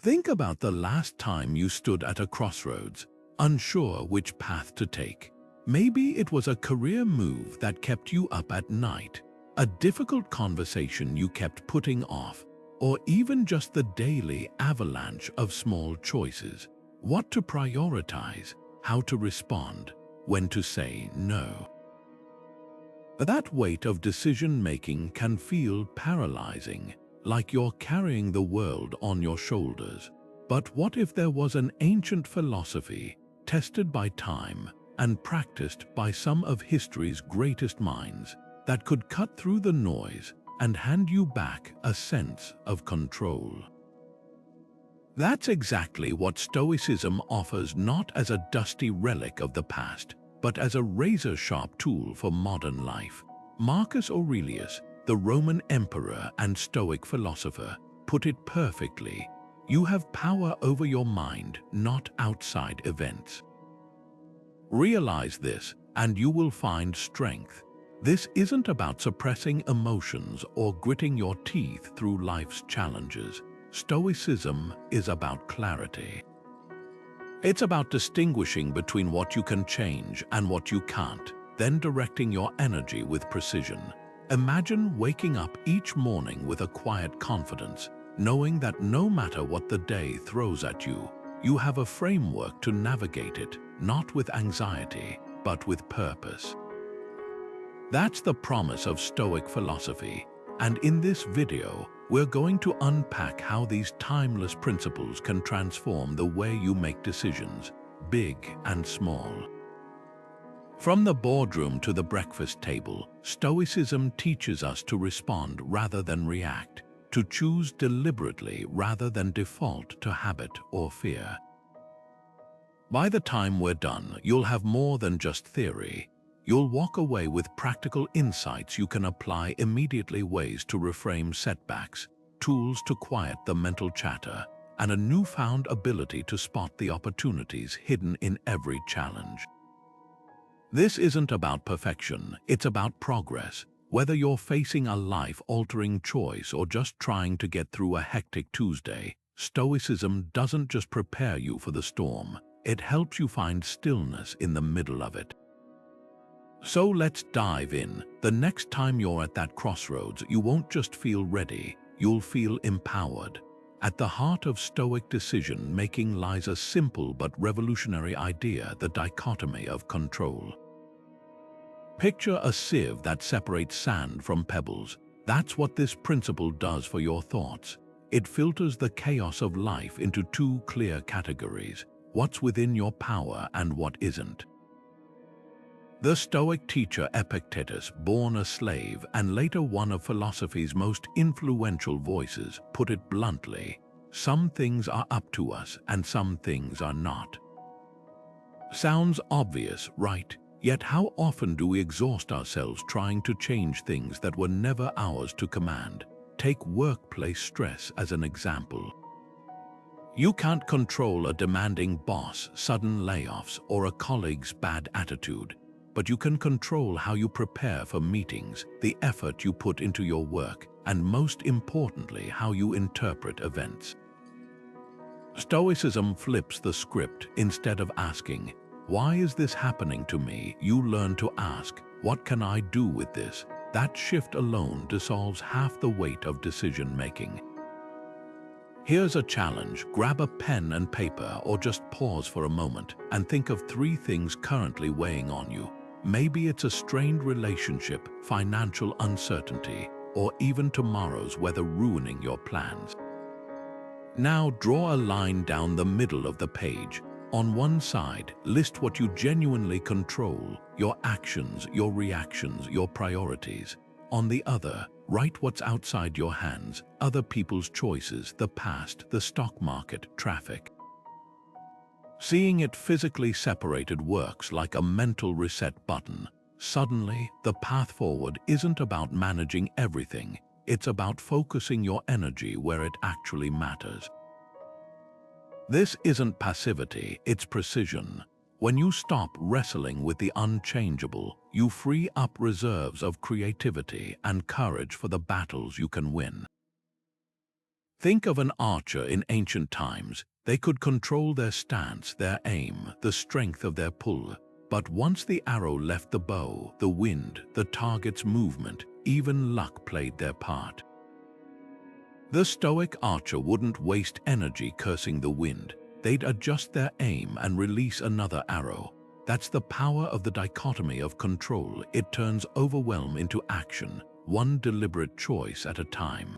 Think about the last time you stood at a crossroads, unsure which path to take. Maybe it was a career move that kept you up at night, a difficult conversation you kept putting off, or even just the daily avalanche of small choices. What to prioritize, how to respond, when to say no. That weight of decision-making can feel paralyzing, like you're carrying the world on your shoulders. But what if there was an ancient philosophy, tested by time and practiced by some of history's greatest minds, that could cut through the noise and hand you back a sense of control? That's exactly what Stoicism offers, not as a dusty relic of the past, but as a razor-sharp tool for modern life. Marcus Aurelius, the Roman emperor and Stoic philosopher, put it perfectly: you have power over your mind, not outside events. Realize this, and you will find strength. This isn't about suppressing emotions or gritting your teeth through life's challenges. Stoicism is about clarity. It's about distinguishing between what you can change and what you can't, then directing your energy with precision. Imagine waking up each morning with a quiet confidence, knowing that no matter what the day throws at you, you have a framework to navigate it, not with anxiety, but with purpose. That's the promise of Stoic philosophy, and in this video, we're going to unpack how these timeless principles can transform the way you make decisions, big and small. From the boardroom to the breakfast table, Stoicism teaches us to respond rather than react, to choose deliberately rather than default to habit or fear. By the time we're done, you'll have more than just theory. You'll walk away with practical insights you can apply immediately, ways to reframe setbacks, tools to quiet the mental chatter, and a newfound ability to spot the opportunities hidden in every challenge. This isn't about perfection, it's about progress. Whether you're facing a life-altering choice or just trying to get through a hectic Tuesday, Stoicism doesn't just prepare you for the storm, it helps you find stillness in the middle of it. So let's dive in. The next time you're at that crossroads, you won't just feel ready, you'll feel empowered. At the heart of Stoic decision-making lies a simple but revolutionary idea: the dichotomy of control. Picture a sieve that separates sand from pebbles. That's what this principle does for your thoughts. It filters the chaos of life into two clear categories: what's within your power and what isn't. The Stoic teacher Epictetus, born a slave and later one of philosophy's most influential voices, put it bluntly: some things are up to us and some things are not. Sounds obvious, right? Yet how often do we exhaust ourselves trying to change things that were never ours to command? Take workplace stress as an example. You can't control a demanding boss, sudden layoffs, or a colleague's bad attitude, but you can control how you prepare for meetings, the effort you put into your work, and most importantly, how you interpret events. Stoicism flips the script. Instead of asking, "Why is this happening to me?" you learn to ask, "What can I do with this?" That shift alone dissolves half the weight of decision-making. Here's a challenge: grab a pen and paper, or just pause for a moment and think of 3 things currently weighing on you. Maybe it's a strained relationship, financial uncertainty, or even tomorrow's weather ruining your plans. Now draw a line down the middle of the page. On one side, list what you genuinely control: your actions, your reactions, your priorities. On the other, write what's outside your hands: other people's choices, the past, the stock market, traffic. Seeing it physically separated works like a mental reset button. Suddenly, the path forward isn't about managing everything, it's about focusing your energy where it actually matters. This isn't passivity, it's precision. When you stop wrestling with the unchangeable, you free up reserves of creativity and courage for the battles you can win. Think of an archer in ancient times. They could control their stance, their aim, the strength of their pull. But once the arrow left the bow, the wind, the target's movement, even luck played their part. The Stoic archer wouldn't waste energy cursing the wind. They'd adjust their aim and release another arrow. That's the power of the dichotomy of control. It turns overwhelm into action, one deliberate choice at a time.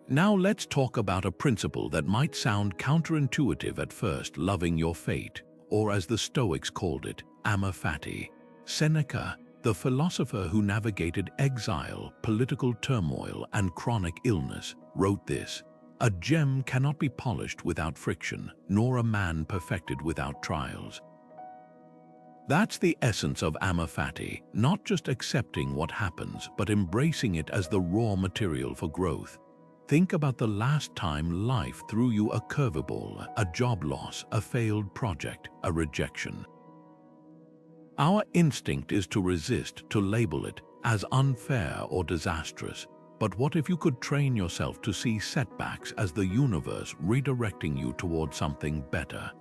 Now let's talk about a principle that might sound counterintuitive at first: loving your fate, or as the Stoics called it, Amor Fati. Seneca, the philosopher who navigated exile, political turmoil, and chronic illness, wrote this: "A gem cannot be polished without friction, nor a man perfected without trials." That's the essence of Amor Fati, not just accepting what happens, but embracing it as the raw material for growth. Think about the last time life threw you a curveball, a job loss, a failed project, a rejection. Our instinct is to resist, to label it as unfair or disastrous. But what if you could train yourself to see setbacks as the universe redirecting you toward something better?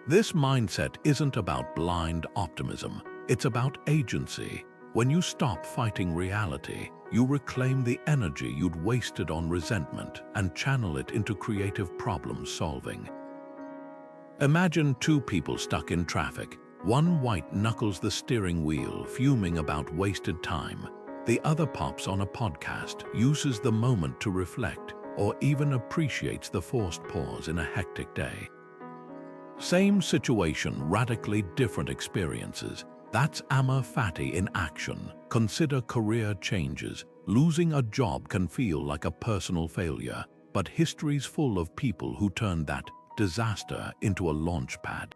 This mindset isn't about blind optimism. It's about agency. When you stop fighting reality, you reclaim the energy you'd wasted on resentment and channel it into creative problem solving. Imagine two people stuck in traffic. One white knuckles the steering wheel, fuming about wasted time. The other pops on a podcast, uses the moment to reflect, or even appreciates the forced pause in a hectic day. Same situation, radically different experiences. That's Amor Fati in action. Consider career changes. Losing a job can feel like a personal failure, but history's full of people who turned that disaster into a launch pad.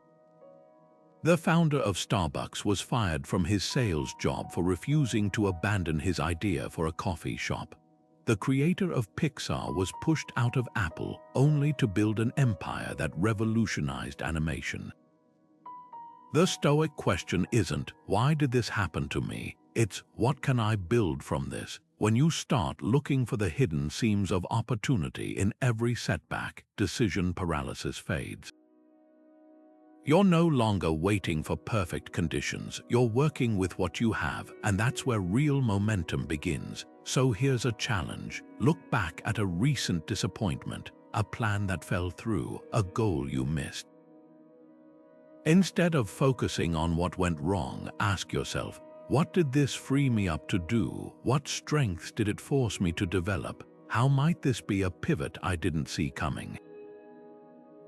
The founder of Starbucks was fired from his sales job for refusing to abandon his idea for a coffee shop. The creator of Pixar was pushed out of Apple only to build an empire that revolutionized animation. The Stoic question isn't, "Why did this happen to me?" It's, "What can I build from this?" When you start looking for the hidden seams of opportunity in every setback, decision paralysis fades. You're no longer waiting for perfect conditions. You're working with what you have, and that's where real momentum begins. So here's a challenge. Look back at a recent disappointment, a plan that fell through, a goal you missed. Instead of focusing on what went wrong, ask yourself, what did this free me up to do? What strengths did it force me to develop? How might this be a pivot I didn't see coming?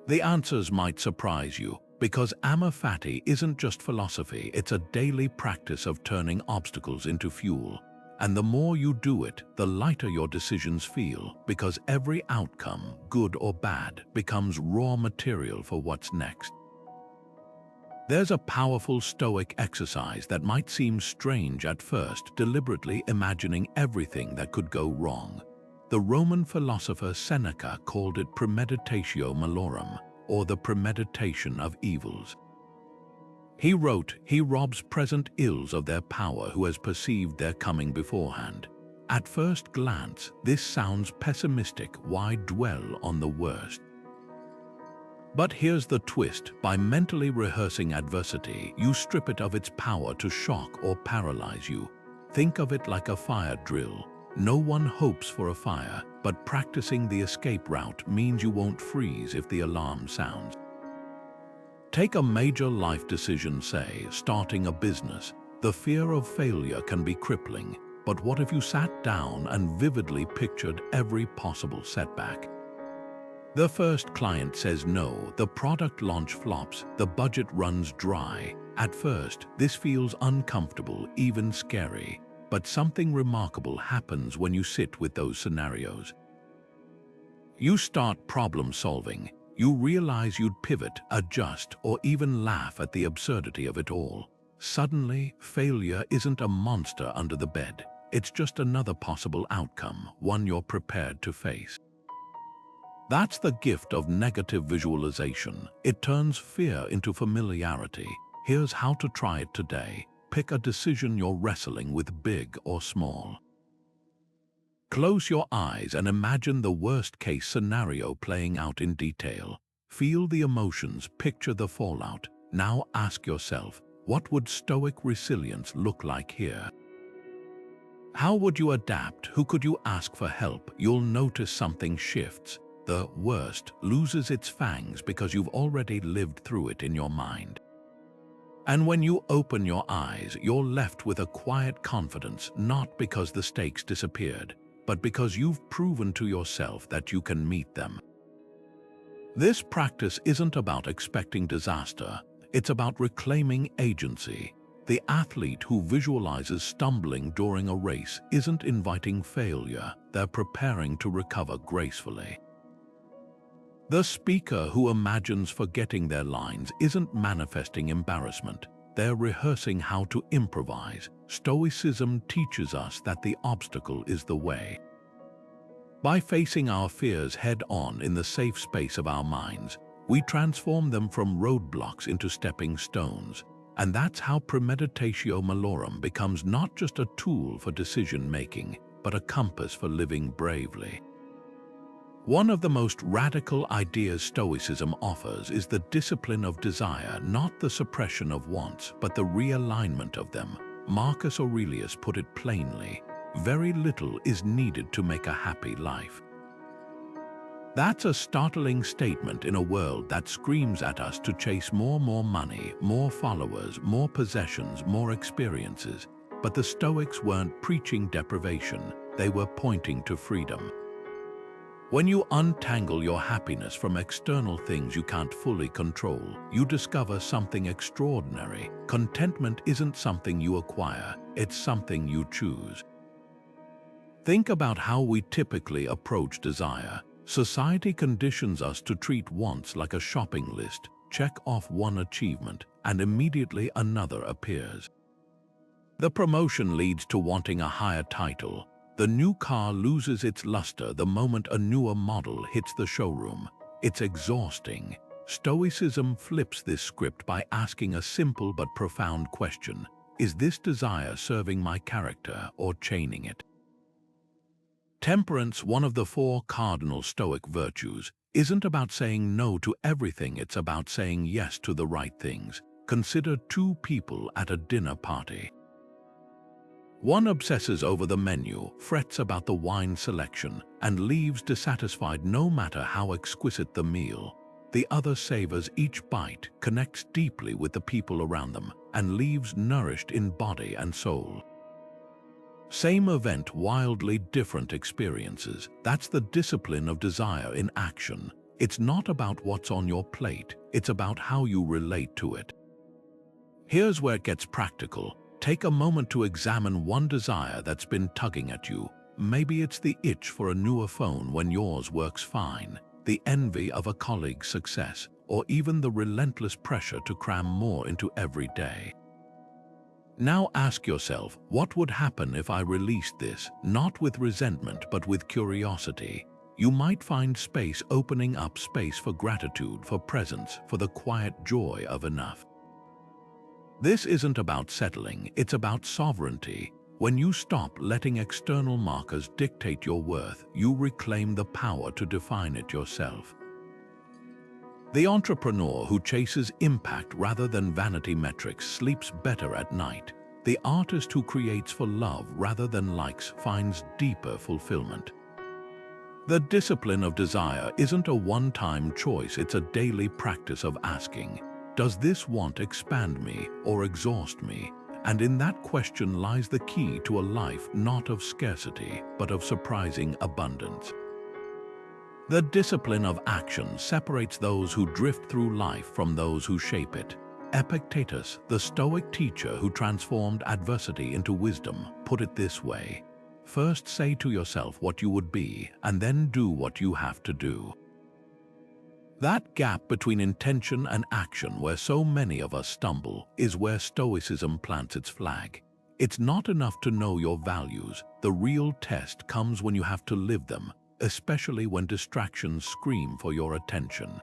The answers might surprise you, because Amor Fati isn't just philosophy, it's a daily practice of turning obstacles into fuel. And the more you do it, the lighter your decisions feel, because every outcome, good or bad, becomes raw material for what's next. There's a powerful Stoic exercise that might seem strange at first, deliberately imagining everything that could go wrong. The Roman philosopher Seneca called it premeditatio malorum, or the premeditation of evils. He wrote, "He robs present ills of their power who has perceived their coming beforehand." At first glance, this sounds pessimistic. Why dwell on the worst? But here's the twist. By mentally rehearsing adversity, you strip it of its power to shock or paralyze you. Think of it like a fire drill. No one hopes for a fire, but practicing the escape route means you won't freeze if the alarm sounds. Take a major life decision, say, starting a business. The fear of failure can be crippling, but what if you sat down and vividly pictured every possible setback? The first client says no, the product launch flops, the budget runs dry. At first, this feels uncomfortable, even scary. But something remarkable happens when you sit with those scenarios. You start problem solving. You realize you'd pivot, adjust, or even laugh at the absurdity of it all. Suddenly, failure isn't a monster under the bed. It's just another possible outcome, one you're prepared to face. That's the gift of negative visualization. It turns fear into familiarity. Here's how to try it today. Pick a decision you're wrestling with, big or small. Close your eyes and imagine the worst-case scenario playing out in detail. Feel the emotions, picture the fallout. Now ask yourself, what would Stoic resilience look like here? How would you adapt? Who could you ask for help? You'll notice something shifts. The worst loses its fangs because you've already lived through it in your mind. And when you open your eyes, you're left with a quiet confidence, not because the stakes disappeared, but because you've proven to yourself that you can meet them. This practice isn't about expecting disaster, it's about reclaiming agency. The athlete who visualizes stumbling during a race isn't inviting failure, they're preparing to recover gracefully. The speaker who imagines forgetting their lines isn't manifesting embarrassment, they're rehearsing how to improvise. Stoicism teaches us that the obstacle is the way. By facing our fears head-on in the safe space of our minds, we transform them from roadblocks into stepping stones. And that's how premeditatio malorum becomes not just a tool for decision-making, but a compass for living bravely. One of the most radical ideas Stoicism offers is the discipline of desire, not the suppression of wants, but the realignment of them. Marcus Aurelius put it plainly, very little is needed to make a happy life. That's a startling statement in a world that screams at us to chase more money, more followers, more possessions, more experiences. But the Stoics weren't preaching deprivation, they were pointing to freedom. When you untangle your happiness from external things you can't fully control, you discover something extraordinary. Contentment isn't something you acquire, it's something you choose. Think about how we typically approach desire. Society conditions us to treat wants like a shopping list, check off one achievement, and immediately another appears. The promotion leads to wanting a higher title. The new car loses its luster the moment a newer model hits the showroom. It's exhausting. Stoicism flips this script by asking a simple but profound question. Is this desire serving my character or chaining it? Temperance, one of the 4 cardinal Stoic virtues, isn't about saying no to everything, it's about saying yes to the right things. Consider 2 people at a dinner party. One obsesses over the menu, frets about the wine selection, and leaves dissatisfied no matter how exquisite the meal. The other savors each bite, connects deeply with the people around them, and leaves nourished in body and soul. Same event, wildly different experiences. That's the discipline of desire in action. It's not about what's on your plate, it's about how you relate to it. Here's where it gets practical. Take a moment to examine one desire that's been tugging at you. Maybe it's the itch for a newer phone when yours works fine, the envy of a colleague's success, or even the relentless pressure to cram more into every day. Now ask yourself, what would happen if I released this, not with resentment but with curiosity? You might find space opening up, space for gratitude, for presence, for the quiet joy of enough. This isn't about settling, it's about sovereignty. When you stop letting external markers dictate your worth, you reclaim the power to define it yourself. The entrepreneur who chases impact rather than vanity metrics sleeps better at night. The artist who creates for love rather than likes finds deeper fulfillment. The discipline of desire isn't a one-time choice, it's a daily practice of asking, does this want expand me or exhaust me? And in that question lies the key to a life not of scarcity, but of surprising abundance. The discipline of action separates those who drift through life from those who shape it. Epictetus, the Stoic teacher who transformed adversity into wisdom, put it this way: first say to yourself what you would be, and then do what you have to do. That gap between intention and action where so many of us stumble is where Stoicism plants its flag. It's not enough to know your values. The real test comes when you have to live them, especially when distractions scream for your attention.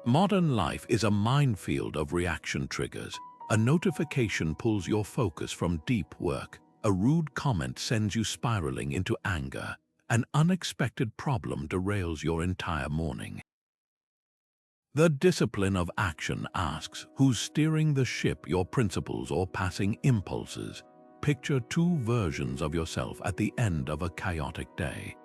Modern life is a minefield of reaction triggers. A notification pulls your focus from deep work. A rude comment sends you spiraling into anger. An unexpected problem derails your entire morning. The discipline of action asks, who's steering the ship, your principles or passing impulses? Picture two versions of yourself at the end of a chaotic day.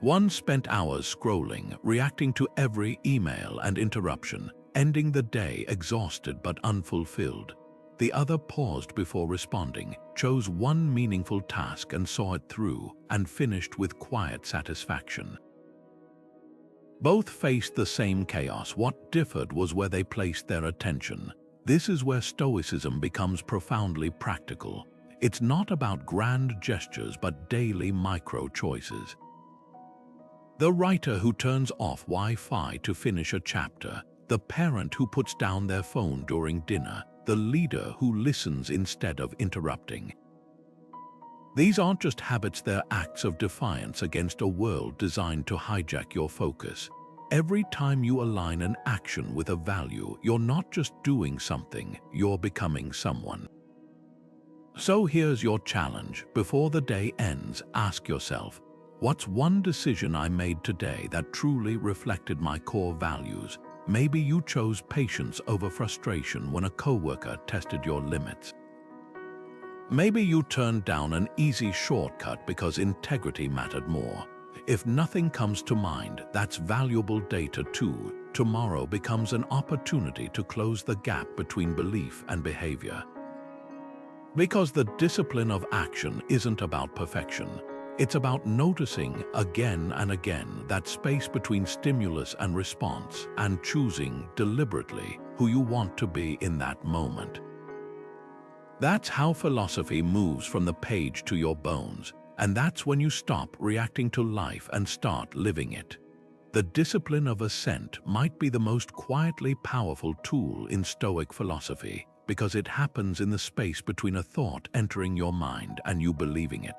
One spent hours scrolling, reacting to every email and interruption, ending the day exhausted but unfulfilled. The other paused before responding, chose one meaningful task and saw it through, and finished with quiet satisfaction. Both faced the same chaos. What differed was where they placed their attention. This is where Stoicism becomes profoundly practical. It's not about grand gestures but daily micro-choices. The writer who turns off Wi-Fi to finish a chapter, the parent who puts down their phone during dinner, the leader who listens instead of interrupting. These aren't just habits, they're acts of defiance against a world designed to hijack your focus. Every time you align an action with a value, you're not just doing something, you're becoming someone. So here's your challenge. Before the day ends, ask yourself, what's one decision I made today that truly reflected my core values? Maybe you chose patience over frustration when a coworker tested your limits. Maybe you turned down an easy shortcut because integrity mattered more. If nothing comes to mind, that's valuable data too. Tomorrow becomes an opportunity to close the gap between belief and behavior. Because the discipline of action isn't about perfection. It's about noticing again and again that space between stimulus and response, and choosing deliberately who you want to be in that moment. That's how philosophy moves from the page to your bones, and that's when you stop reacting to life and start living it. The discipline of assent might be the most quietly powerful tool in Stoic philosophy, because it happens in the space between a thought entering your mind and you believing it.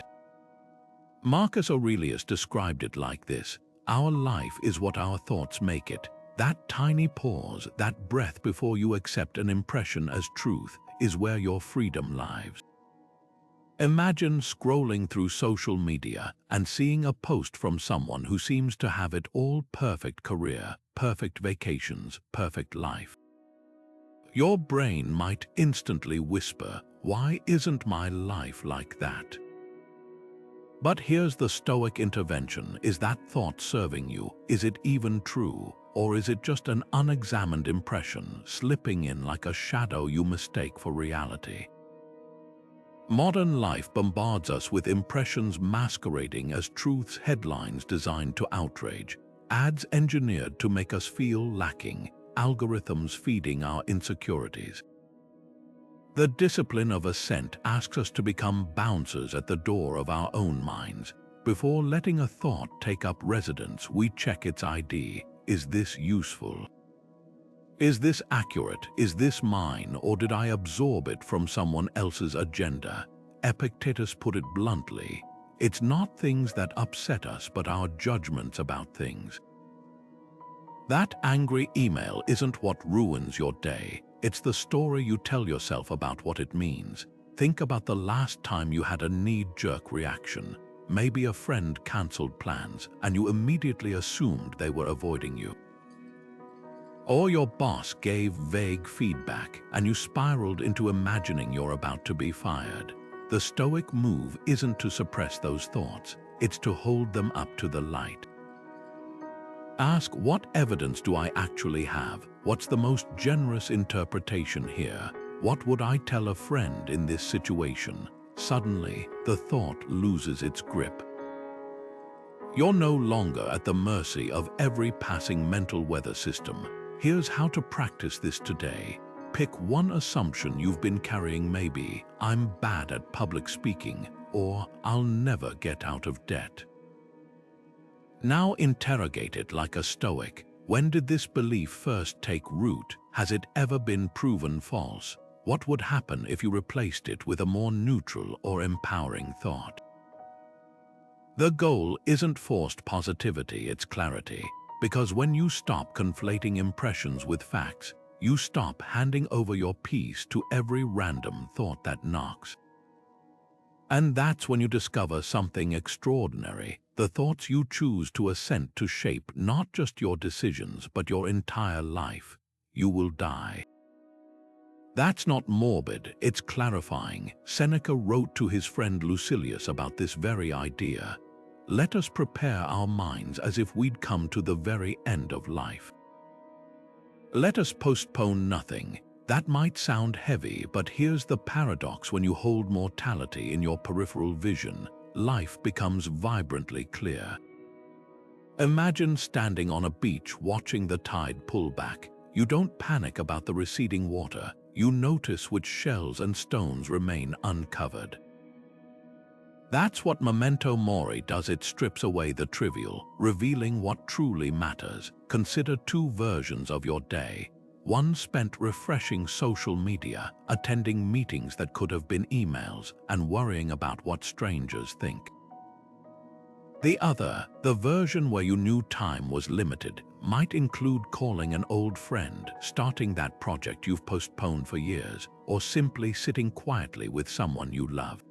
Marcus Aurelius described it like this: our life is what our thoughts make it. That tiny pause, that breath before you accept an impression as truth, is where your freedom lies. Imagine scrolling through social media and seeing a post from someone who seems to have it all: perfect career, perfect vacations, perfect life. Your brain might instantly whisper, why isn't my life like that? But here's the Stoic intervention. Is that thought serving you? Is it even true? Or is it just an unexamined impression slipping in like a shadow you mistake for reality? Modern life bombards us with impressions masquerading as truths, headlines designed to outrage, ads engineered to make us feel lacking, algorithms feeding our insecurities. The discipline of assent asks us to become bouncers at the door of our own minds. Before letting a thought take up residence, we check its ID. Is this useful? Is this accurate? Is this mine, or did I absorb it from someone else's agenda? Epictetus put it bluntly: it's not things that upset us, but our judgments about things. That angry email isn't what ruins your day. It's the story you tell yourself about what it means. Think about the last time you had a knee-jerk reaction. Maybe a friend canceled plans, and you immediately assumed they were avoiding you. Or your boss gave vague feedback, and you spiraled into imagining you're about to be fired. The Stoic move isn't to suppress those thoughts, it's to hold them up to the light. Ask, what evidence do I actually have? What's the most generous interpretation here? What would I tell a friend in this situation? Suddenly, the thought loses its grip. You're no longer at the mercy of every passing mental weather system. Here's how to practice this today. Pick one assumption you've been carrying. Maybe, I'm bad at public speaking, or I'll never get out of debt. Now interrogate it like a Stoic. When did this belief first take root? Has it ever been proven false? What would happen if you replaced it with a more neutral or empowering thought? The goal isn't forced positivity, it's clarity. Because when you stop conflating impressions with facts, you stop handing over your peace to every random thought that knocks. And that's when you discover something extraordinary. The thoughts you choose to assent to shape not just your decisions, but your entire life. You will die. That's not morbid, it's clarifying. Seneca wrote to his friend Lucilius about this very idea. Let us prepare our minds as if we'd come to the very end of life. Let us postpone nothing. That might sound heavy, but here's the paradox: when you hold mortality in your peripheral vision, life becomes vibrantly clear. Imagine standing on a beach watching the tide pull back. You don't panic about the receding water. You notice which shells and stones remain uncovered. That's what Memento Mori does. It strips away the trivial, revealing what truly matters. Consider two versions of your day. One spent refreshing social media, attending meetings that could have been emails, and worrying about what strangers think. The other, the version where you knew time was limited, might include calling an old friend, starting that project you've postponed for years, or simply sitting quietly with someone you love.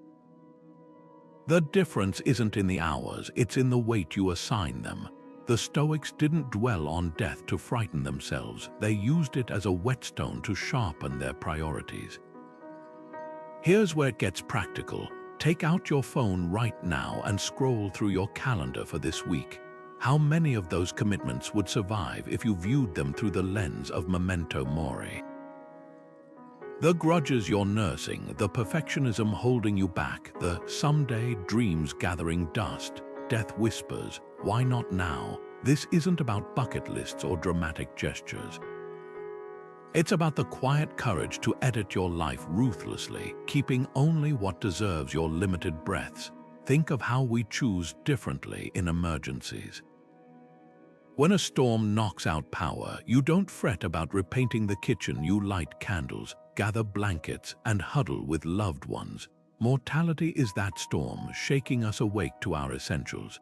The difference isn't in the hours, it's in the weight you assign them. The Stoics didn't dwell on death to frighten themselves. They used it as a whetstone to sharpen their priorities. Here's where it gets practical. Take out your phone right now and scroll through your calendar for this week. How many of those commitments would survive if you viewed them through the lens of Memento Mori? The grudges you're nursing, the perfectionism holding you back, the someday dreams gathering dust, death whispers, why not now? This isn't about bucket lists or dramatic gestures. It's about the quiet courage to edit your life ruthlessly, keeping only what deserves your limited breaths. Think of how we choose differently in emergencies. When a storm knocks out power, you don't fret about repainting the kitchen. You light candles, gather blankets, and huddle with loved ones. Mortality is that storm, shaking us awake to our essentials.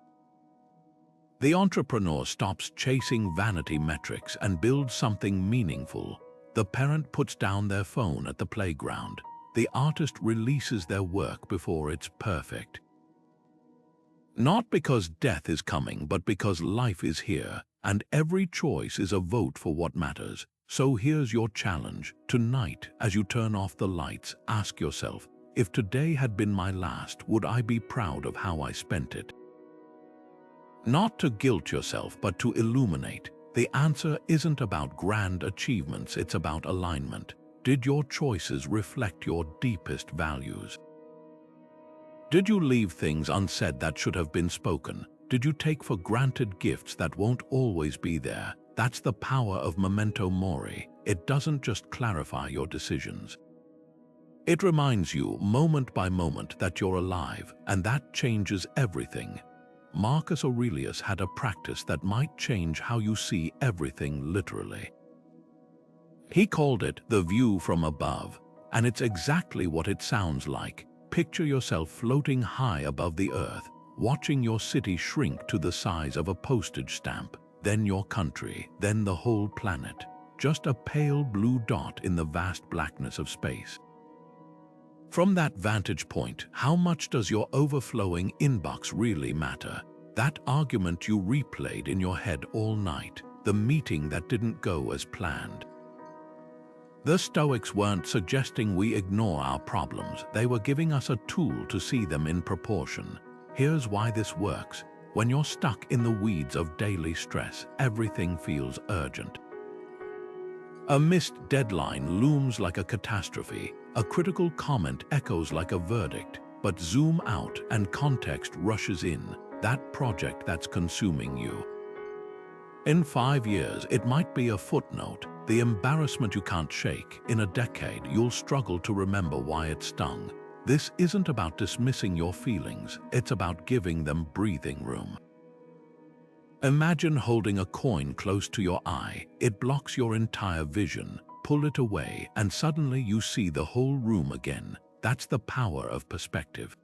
The entrepreneur stops chasing vanity metrics and builds something meaningful. The parent puts down their phone at the playground. The artist releases their work before it's perfect. Not because death is coming, but because life is here, and every choice is a vote for what matters. So here's your challenge. Tonight, as you turn off the lights, ask yourself, if today had been my last, would I be proud of how I spent it? Not to guilt yourself, but to illuminate. The answer isn't about grand achievements, it's about alignment. Did your choices reflect your deepest values? Did you leave things unsaid that should have been spoken? Did you take for granted gifts that won't always be there? That's the power of Memento Mori. It doesn't just clarify your decisions. It reminds you, moment by moment, that you're alive, and that changes everything. Marcus Aurelius had a practice that might change how you see everything literally. He called it the view from above, and it's exactly what it sounds like. Picture yourself floating high above the earth, watching your city shrink to the size of a postage stamp, then your country, then the whole planet, just a pale blue dot in the vast blackness of space. From that vantage point, how much does your overflowing inbox really matter? That argument you replayed in your head all night, the meeting that didn't go as planned. The Stoics weren't suggesting we ignore our problems. They were giving us a tool to see them in proportion. Here's why this works. When you're stuck in the weeds of daily stress, everything feels urgent. A missed deadline looms like a catastrophe. A critical comment echoes like a verdict. But zoom out and context rushes in. That project that's consuming you. In 5 years, it might be a footnote, the embarrassment you can't shake. In a decade, you'll struggle to remember why it stung. This isn't about dismissing your feelings, it's about giving them breathing room. Imagine holding a coin close to your eye. It blocks your entire vision. Pull it away, and suddenly you see the whole room again. That's the power of perspective.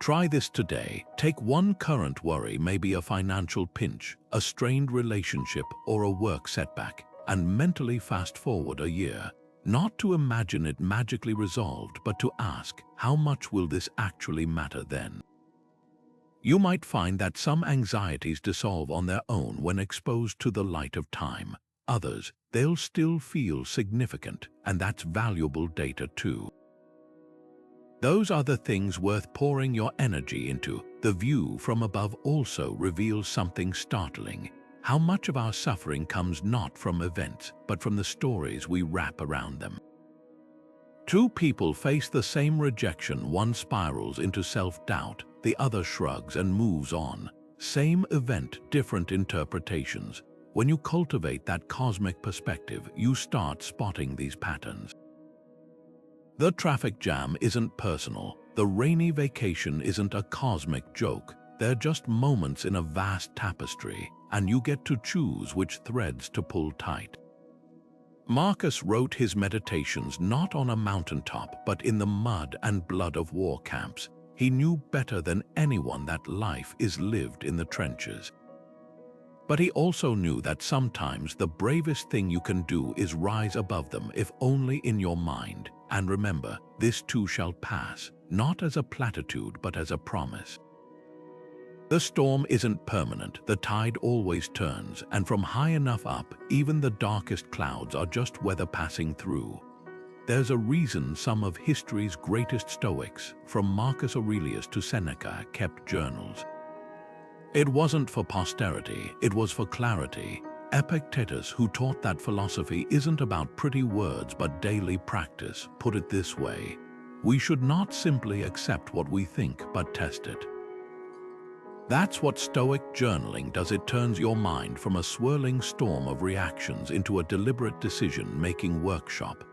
Try this today. Take one current worry, maybe a financial pinch, a strained relationship, or a work setback, and mentally fast forward a year. not to imagine it magically resolved, but to ask, how much will this actually matter then? You might find that some anxieties dissolve on their own when exposed to the light of time. Others, they'll still feel significant, and that's valuable data too. Those are the things worth pouring your energy into. The view from above also reveals something startling. How much of our suffering comes not from events, but from the stories we wrap around them. Two people face the same rejection. One spirals into self-doubt, the other shrugs and moves on. Same event, different interpretations. When you cultivate that cosmic perspective, you start spotting these patterns. The traffic jam isn't personal. The rainy vacation isn't a cosmic joke. They're just moments in a vast tapestry, and you get to choose which threads to pull tight. Marcus wrote his meditations not on a mountaintop, but in the mud and blood of war camps. He knew better than anyone that life is lived in the trenches. But he also knew that sometimes the bravest thing you can do is rise above them, if only in your mind. And remember, this too shall pass, not as a platitude but as a promise. The storm isn't permanent, the tide always turns, and from high enough up, even the darkest clouds are just weather passing through. There's a reason some of history's greatest Stoics, from Marcus Aurelius to Seneca, kept journals. It wasn't for posterity, it was for clarity. Epictetus, who taught that philosophy isn't about pretty words but daily practice, put it this way: we should not simply accept what we think, but test it. That's what Stoic journaling does. It turns your mind from a swirling storm of reactions into a deliberate decision-making workshop.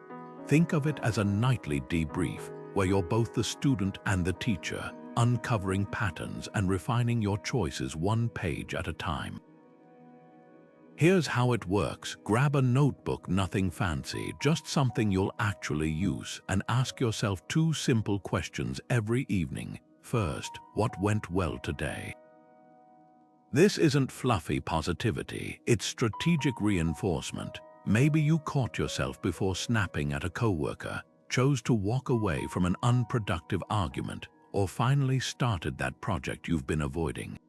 Think of it as a nightly debrief, where you're both the student and the teacher, uncovering patterns and refining your choices one page at a time. Here's how it works. Grab a notebook, nothing fancy, just something you'll actually use, and ask yourself two simple questions every evening. First, what went well today? This isn't fluffy positivity, it's strategic reinforcement. Maybe you caught yourself before snapping at a coworker, chose to walk away from an unproductive argument, or finally started that project you've been avoiding.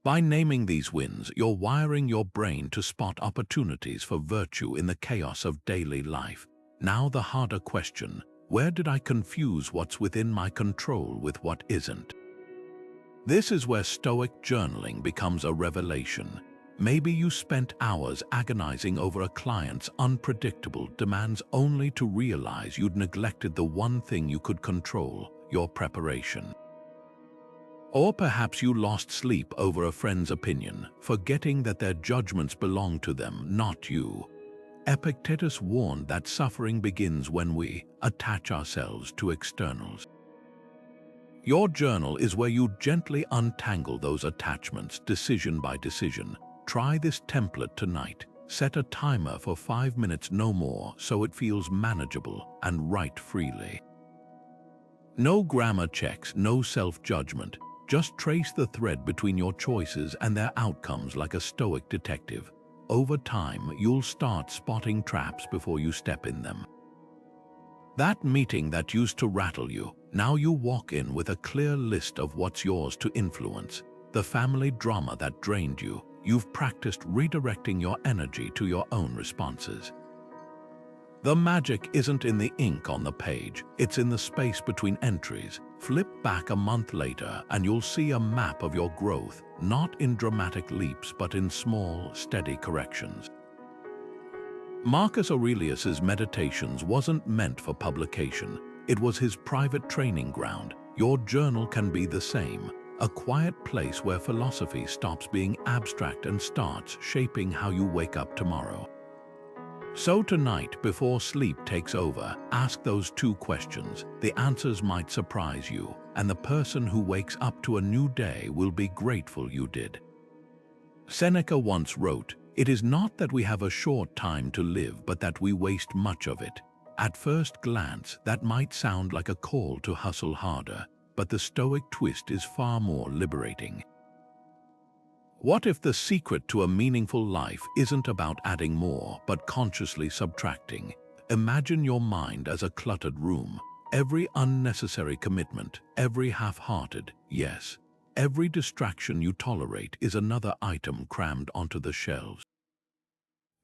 By naming these wins, you're wiring your brain to spot opportunities for virtue in the chaos of daily life. Now the harder question: where did I confuse what's within my control with what isn't? This is where Stoic journaling becomes a revelation. Maybe you spent hours agonizing over a client's unpredictable demands only to realize you'd neglected the one thing you could control: your preparation. Or perhaps you lost sleep over a friend's opinion, forgetting that their judgments belong to them, not you. Epictetus warned that suffering begins when we attach ourselves to externals. Your journal is where you gently untangle those attachments, decision by decision. Try this template tonight. Set a timer for 5 minutes, no more, so it feels manageable, and write freely. No grammar checks, no self-judgment. Just trace the thread between your choices and their outcomes like a Stoic detective. Over time, you'll start spotting traps before you step in them. That meeting that used to rattle you, now you walk in with a clear list of what's yours to influence. The family drama that drained you, you've practiced redirecting your energy to your own responses. The magic isn't in the ink on the page, it's in the space between entries. Flip back a month later and you'll see a map of your growth, not in dramatic leaps but in small, steady corrections. Marcus Aurelius's Meditations wasn't meant for publication. It was his private training ground. Your journal can be the same, a quiet place where philosophy stops being abstract and starts shaping how you wake up tomorrow. So tonight, before sleep takes over, ask those two questions. The answers might surprise you, and the person who wakes up to a new day will be grateful you did. Seneca once wrote, "It is not that we have a short time to live, but that we waste much of it." At first glance, that might sound like a call to hustle harder, but the Stoic twist is far more liberating. What if the secret to a meaningful life isn't about adding more, but consciously subtracting? Imagine your mind as a cluttered room. Every unnecessary commitment, every half-hearted yes, every distraction you tolerate is another item crammed onto the shelves.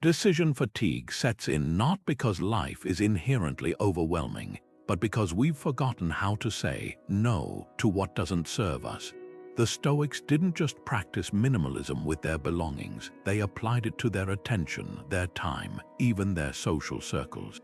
Decision fatigue sets in not because life is inherently overwhelming, but because we've forgotten how to say no to what doesn't serve us. The Stoics didn't just practice minimalism with their belongings, they applied it to their attention, their time, even their social circles.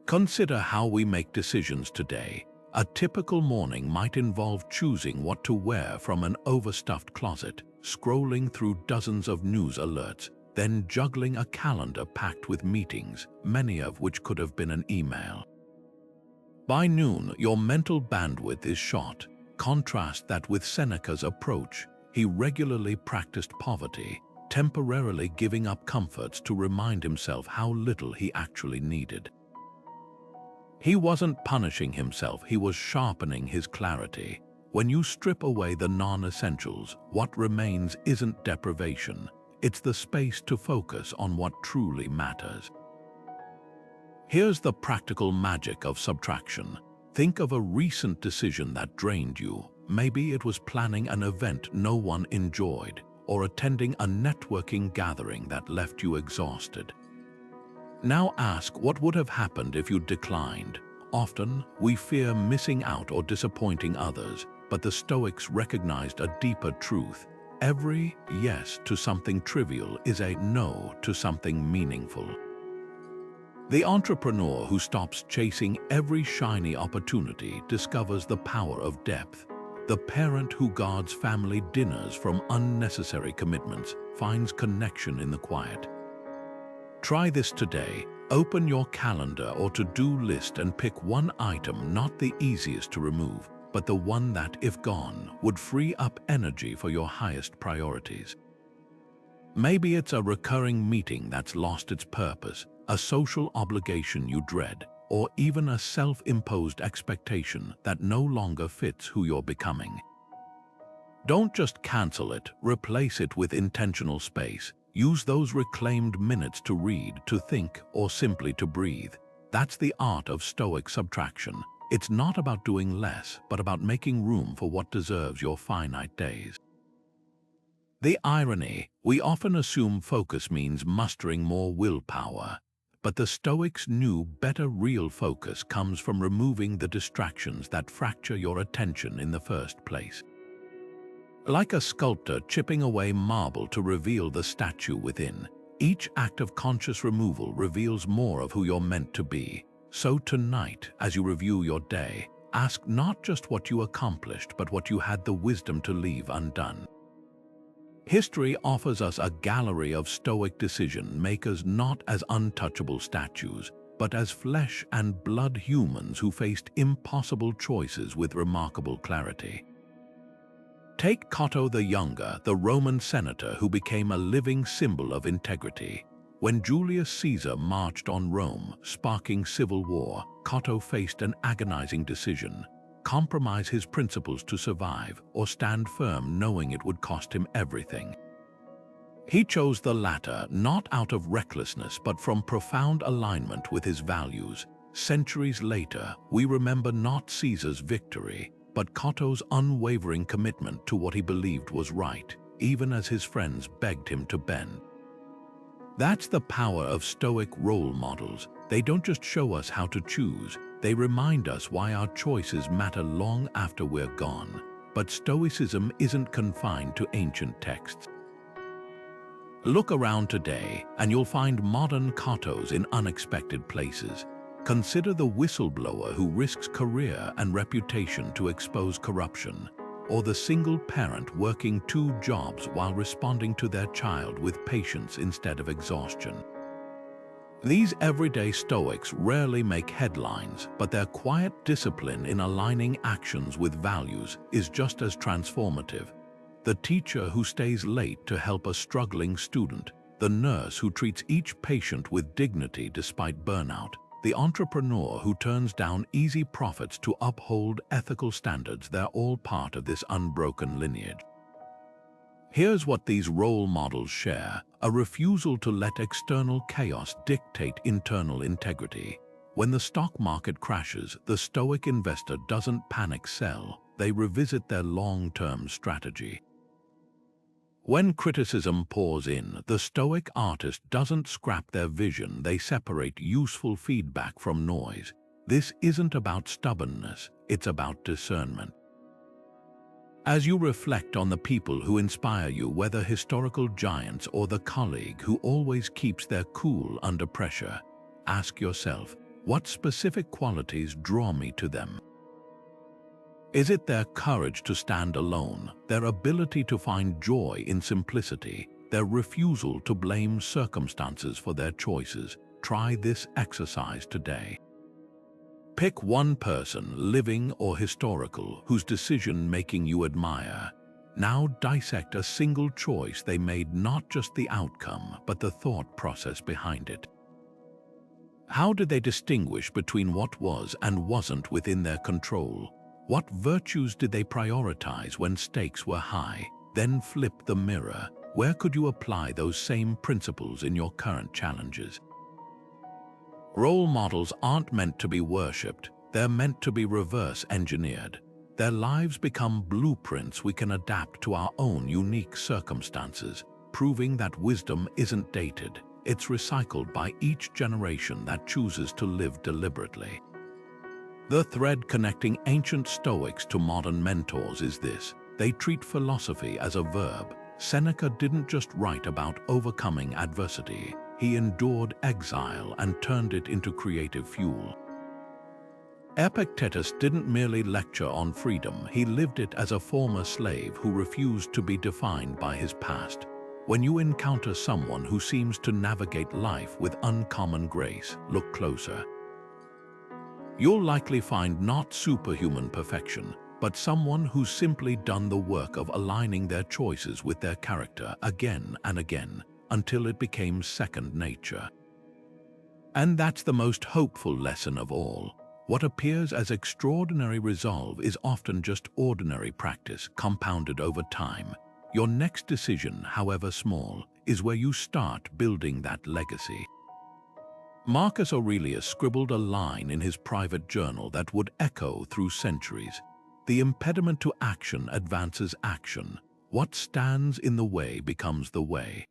Consider how we make decisions today. A typical morning might involve choosing what to wear from an overstuffed closet, scrolling through dozens of news alerts, then juggling a calendar packed with meetings, many of which could have been an email. By noon, your mental bandwidth is shot. Contrast that with Seneca's approach. He regularly practiced poverty, temporarily giving up comforts to remind himself how little he actually needed. He wasn't punishing himself, he was sharpening his clarity. When you strip away the non-essentials, what remains isn't deprivation. It's the space to focus on what truly matters. Here's the practical magic of subtraction. Think of a recent decision that drained you. Maybe it was planning an event no one enjoyed, or attending a networking gathering that left you exhausted. Now ask what would have happened if you declined. Often, we fear missing out or disappointing others, but the Stoics recognized a deeper truth. Every yes to something trivial is a no to something meaningful. The entrepreneur who stops chasing every shiny opportunity discovers the power of depth. The parent who guards family dinners from unnecessary commitments finds connection in the quiet. Try this today. Open your calendar or to-do list and pick one item, not the easiest to remove, but the one that, if gone, would free up energy for your highest priorities. Maybe it's a recurring meeting that's lost its purpose, a social obligation you dread, or even a self-imposed expectation that no longer fits who you're becoming. Don't just cancel it, replace it with intentional space. Use those reclaimed minutes to read, to think, or simply to breathe. That's the art of Stoic subtraction. It's not about doing less, but about making room for what deserves your finite days. The irony, we often assume focus means mustering more willpower, but the Stoics knew better. Real focus comes from removing the distractions that fracture your attention in the first place. Like a sculptor chipping away marble to reveal the statue within, each act of conscious removal reveals more of who you're meant to be. So tonight, as you review your day, ask not just what you accomplished, but what you had the wisdom to leave undone. History offers us a gallery of Stoic decision-makers not as untouchable statues, but as flesh and blood humans who faced impossible choices with remarkable clarity. Take Cato the Younger, the Roman senator who became a living symbol of integrity. When Julius Caesar marched on Rome, sparking civil war, Cato faced an agonizing decision: compromise his principles to survive, or stand firm knowing it would cost him everything. He chose the latter not out of recklessness but from profound alignment with his values. Centuries later, we remember not Caesar's victory, but Cato's unwavering commitment to what he believed was right, even as his friends begged him to bend. That's the power of Stoic role models. They don't just show us how to choose, they remind us why our choices matter long after we're gone. But Stoicism isn't confined to ancient texts. Look around today, and you'll find modern Catos in unexpected places. Consider the whistleblower who risks career and reputation to expose corruption, or the single parent working 2 jobs while responding to their child with patience instead of exhaustion. These everyday Stoics rarely make headlines, but their quiet discipline in aligning actions with values is just as transformative. The teacher who stays late to help a struggling student, the nurse who treats each patient with dignity despite burnout, the entrepreneur who turns down easy profits to uphold ethical standards, they're all part of this unbroken lineage. Here's what these role models share: a refusal to let external chaos dictate internal integrity. When the stock market crashes, the Stoic investor doesn't panic sell, they revisit their long-term strategy. When criticism pours in, the Stoic artist doesn't scrap their vision, they separate useful feedback from noise. This isn't about stubbornness, it's about discernment. As you reflect on the people who inspire you, whether historical giants or the colleague who always keeps their cool under pressure, ask yourself, what specific qualities draw me to them? Is it their courage to stand alone, their ability to find joy in simplicity, their refusal to blame circumstances for their choices? Try this exercise today. Pick one person, living or historical, whose decision-making you admire. Now dissect a single choice they made, not just the outcome, but the thought process behind it. How did they distinguish between what was and wasn't within their control? What virtues did they prioritize when stakes were high? Then flip the mirror. Where could you apply those same principles in your current challenges? Role models aren't meant to be worshipped, they're meant to be reverse engineered. Their lives become blueprints we can adapt to our own unique circumstances, proving that wisdom isn't dated, it's recycled by each generation that chooses to live deliberately. The thread connecting ancient Stoics to modern mentors is this: they treat philosophy as a verb. Seneca didn't just write about overcoming adversity, he endured exile and turned it into creative fuel. Epictetus didn't merely lecture on freedom, he lived it as a former slave who refused to be defined by his past. When you encounter someone who seems to navigate life with uncommon grace, look closer. You'll likely find not superhuman perfection, but someone who's simply done the work of aligning their choices with their character again and again, until it became second nature. And that's the most hopeful lesson of all. What appears as extraordinary resolve is often just ordinary practice compounded over time. Your next decision, however small, is where you start building that legacy. Marcus Aurelius scribbled a line in his private journal that would echo through centuries. The impediment to action advances action. What stands in the way becomes the way.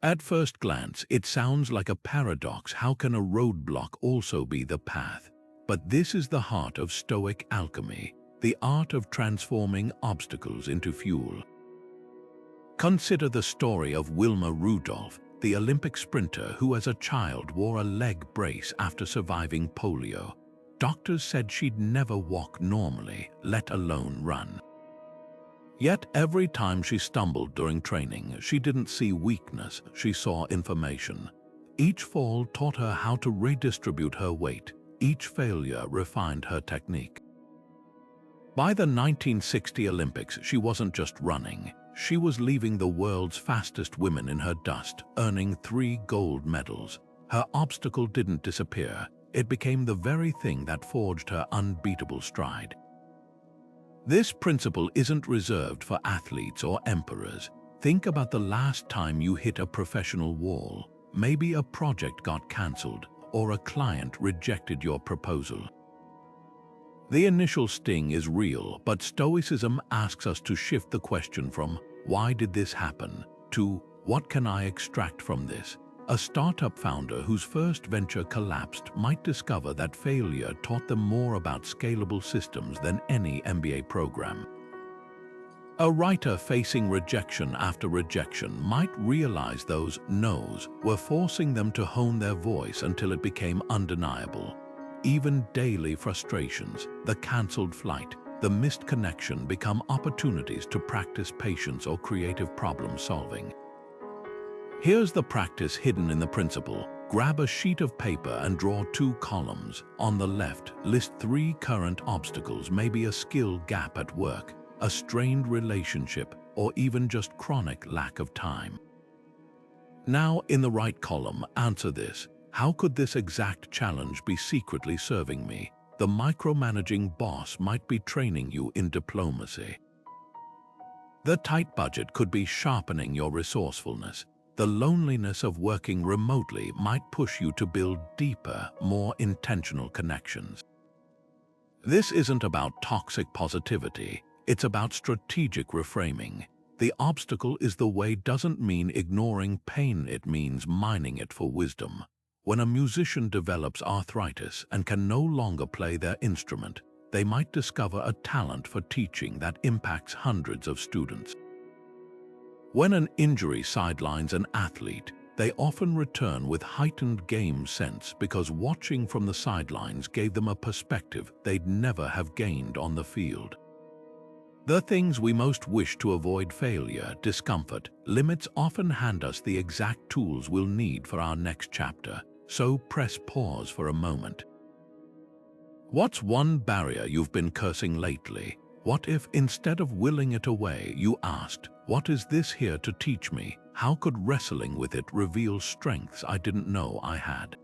At first glance, it sounds like a paradox. How can a roadblock also be the path? But this is the heart of Stoic alchemy, the art of transforming obstacles into fuel. Consider the story of Wilma Rudolph, the Olympic sprinter who as a child wore a leg brace after surviving polio. Doctors said she'd never walk normally, let alone run. Yet every time she stumbled during training, she didn't see weakness, she saw information. Each fall taught her how to redistribute her weight. Each failure refined her technique. By the 1960 Olympics, she wasn't just running. She was leaving the world's fastest women in her dust, earning 3 gold medals. Her obstacle didn't disappear. It became the very thing that forged her unbeatable stride. This principle isn't reserved for athletes or emperors. Think about the last time you hit a professional wall. Maybe a project got cancelled, or a client rejected your proposal. The initial sting is real, but Stoicism asks us to shift the question from "why did this happen?" to "what can I extract from this?" A startup founder whose first venture collapsed might discover that failure taught them more about scalable systems than any MBA program. A writer facing rejection after rejection might realize those no's were forcing them to hone their voice until it became undeniable. Even daily frustrations, the cancelled flight, the missed connection become opportunities to practice patience or creative problem solving. Here's the practice hidden in the principle. Grab a sheet of paper and draw 2 columns. On the left, list 3 current obstacles, maybe a skill gap at work, a strained relationship, or even just chronic lack of time. Now, in the right column, answer this. How could this exact challenge be secretly serving me? The micromanaging boss might be training you in diplomacy. The tight budget could be sharpening your resourcefulness. The loneliness of working remotely might push you to build deeper, more intentional connections. This isn't about toxic positivity, it's about strategic reframing. The obstacle is the way doesn't mean ignoring pain, it means mining it for wisdom. When a musician develops arthritis and can no longer play their instrument, they might discover a talent for teaching that impacts hundreds of students. When an injury sidelines an athlete, they often return with heightened game sense because watching from the sidelines gave them a perspective they'd never have gained on the field. The things we most wish to avoid: failure, discomfort, limits, often hand us the exact tools we'll need for our next chapter. So press pause for a moment. What's one barrier you've been cursing lately? What if, instead of willing it away, you asked, "What is this here to teach me? How could wrestling with it reveal strengths I didn't know I had?"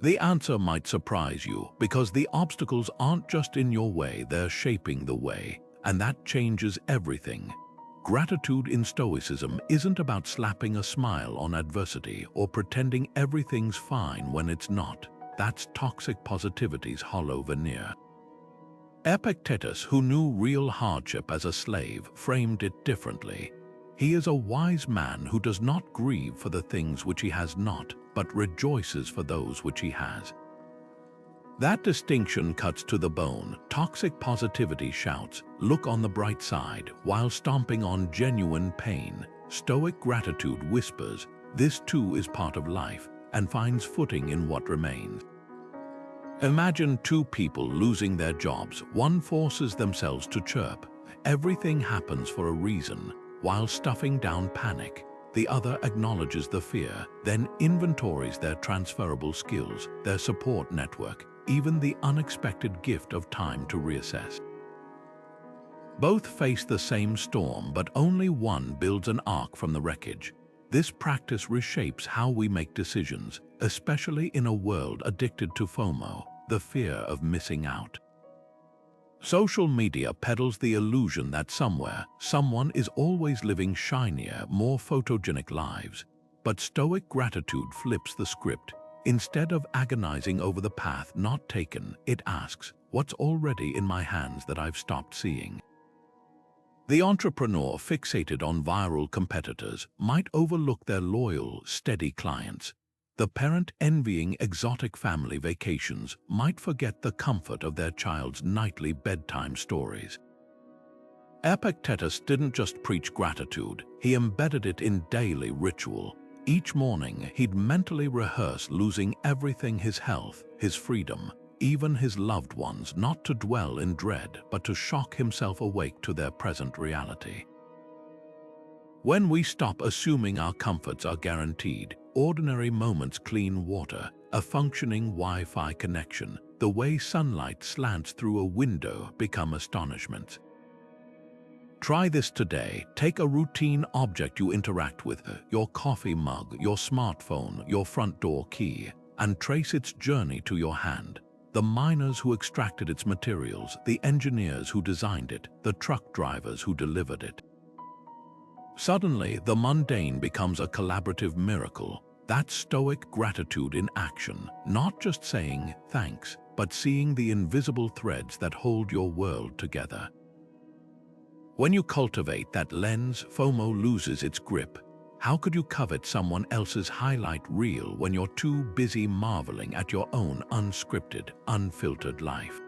The answer might surprise you, because the obstacles aren't just in your way, they're shaping the way, and that changes everything. Gratitude in Stoicism isn't about slapping a smile on adversity or pretending everything's fine when it's not. That's toxic positivity's hollow veneer. Epictetus, who knew real hardship as a slave, framed it differently. He is a wise man who does not grieve for the things which he has not, but rejoices for those which he has. That distinction cuts to the bone. Toxic positivity shouts, "Look on the bright side," while stomping on genuine pain. Stoic gratitude whispers, "This too is part of life," and finds footing in what remains. Imagine two people losing their jobs. One forces themselves to chirp, "Everything happens for a reason," while stuffing down panic. The other acknowledges the fear, then inventories their transferable skills, their support network, even the unexpected gift of time to reassess. Both face the same storm, but only one builds an ark from the wreckage. This practice reshapes how we make decisions, especially in a world addicted to FOMO, the fear of missing out. Social media peddles the illusion that somewhere, someone is always living shinier, more photogenic lives. But Stoic gratitude flips the script. Instead of agonizing over the path not taken, it asks, "What's already in my hands that I've stopped seeing?" The entrepreneur fixated on viral competitors might overlook their loyal, steady clients. The parent envying exotic family vacations might forget the comfort of their child's nightly bedtime stories. Epictetus didn't just preach gratitude, he embedded it in daily ritual. Each morning, he'd mentally rehearse losing everything: his health, his freedom, even his loved ones, not to dwell in dread, but to shock himself awake to their present reality. When we stop assuming our comforts are guaranteed, ordinary moments, clean water, a functioning Wi-Fi connection, the way sunlight slants through a window, become astonishments. Try this today. Take a routine object you interact with, your coffee mug, your smartphone, your front door key, and trace its journey to your hand. The miners who extracted its materials, the engineers who designed it, the truck drivers who delivered it. Suddenly, the mundane becomes a collaborative miracle. That's Stoic gratitude in action, not just saying thanks, but seeing the invisible threads that hold your world together. When you cultivate that lens, FOMO loses its grip. How could you covet someone else's highlight reel when you're too busy marveling at your own unscripted, unfiltered life?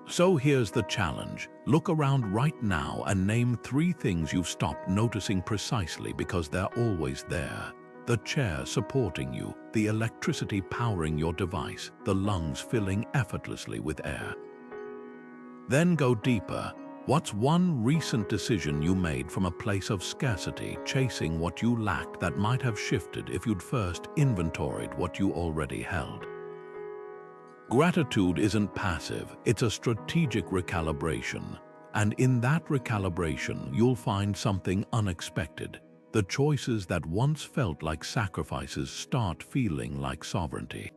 So here's the challenge. Look around right now and name 3 things you've stopped noticing precisely because they're always there. The chair supporting you, the electricity powering your device, the lungs filling effortlessly with air. Then go deeper. What's one recent decision you made from a place of scarcity, chasing what you lacked, that might have shifted if you'd first inventoried what you already held? Gratitude isn't passive, it's a strategic recalibration. And in that recalibration, you'll find something unexpected. The choices that once felt like sacrifices start feeling like sovereignty.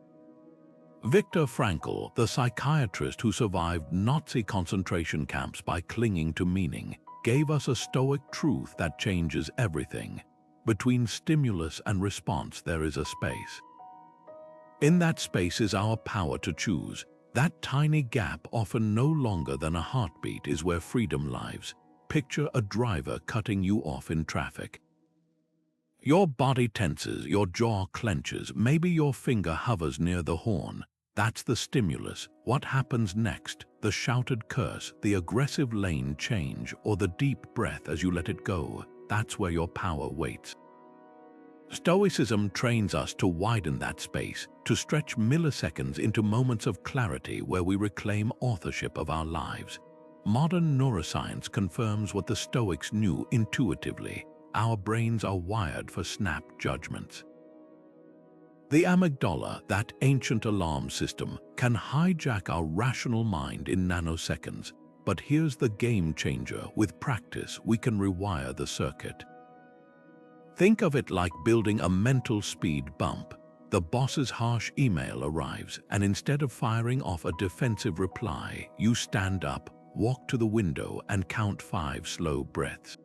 Viktor Frankl, the psychiatrist who survived Nazi concentration camps by clinging to meaning, gave us a Stoic truth that changes everything. Between stimulus and response there is a space. In that space is our power to choose. That tiny gap, often no longer than a heartbeat, is where freedom lives. Picture a driver cutting you off in traffic. Your body tenses, your jaw clenches, maybe your finger hovers near the horn. That's the stimulus. What happens next? The shouted curse, the aggressive lane change, or the deep breath as you let it go. That's where your power waits. Stoicism trains us to widen that space, to stretch milliseconds into moments of clarity where we reclaim authorship of our lives. Modern neuroscience confirms what the Stoics knew intuitively. Our brains are wired for snap judgments. The amygdala, that ancient alarm system, can hijack our rational mind in nanoseconds. But here's the game changer. With practice, we can rewire the circuit. Think of it like building a mental speed bump. The boss's harsh email arrives, and instead of firing off a defensive reply, you stand up, walk to the window, and count 5 slow breaths.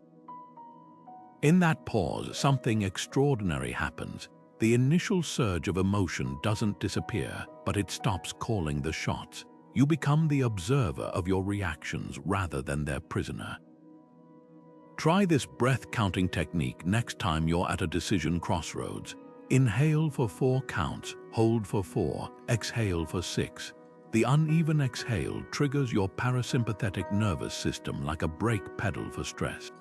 In that pause, something extraordinary happens. The initial surge of emotion doesn't disappear, but it stops calling the shots. You become the observer of your reactions rather than their prisoner. Try this breath-counting technique next time you're at a decision crossroads. Inhale for 4 counts, hold for 4, exhale for 6. The uneven exhale triggers your parasympathetic nervous system like a brake pedal for stress.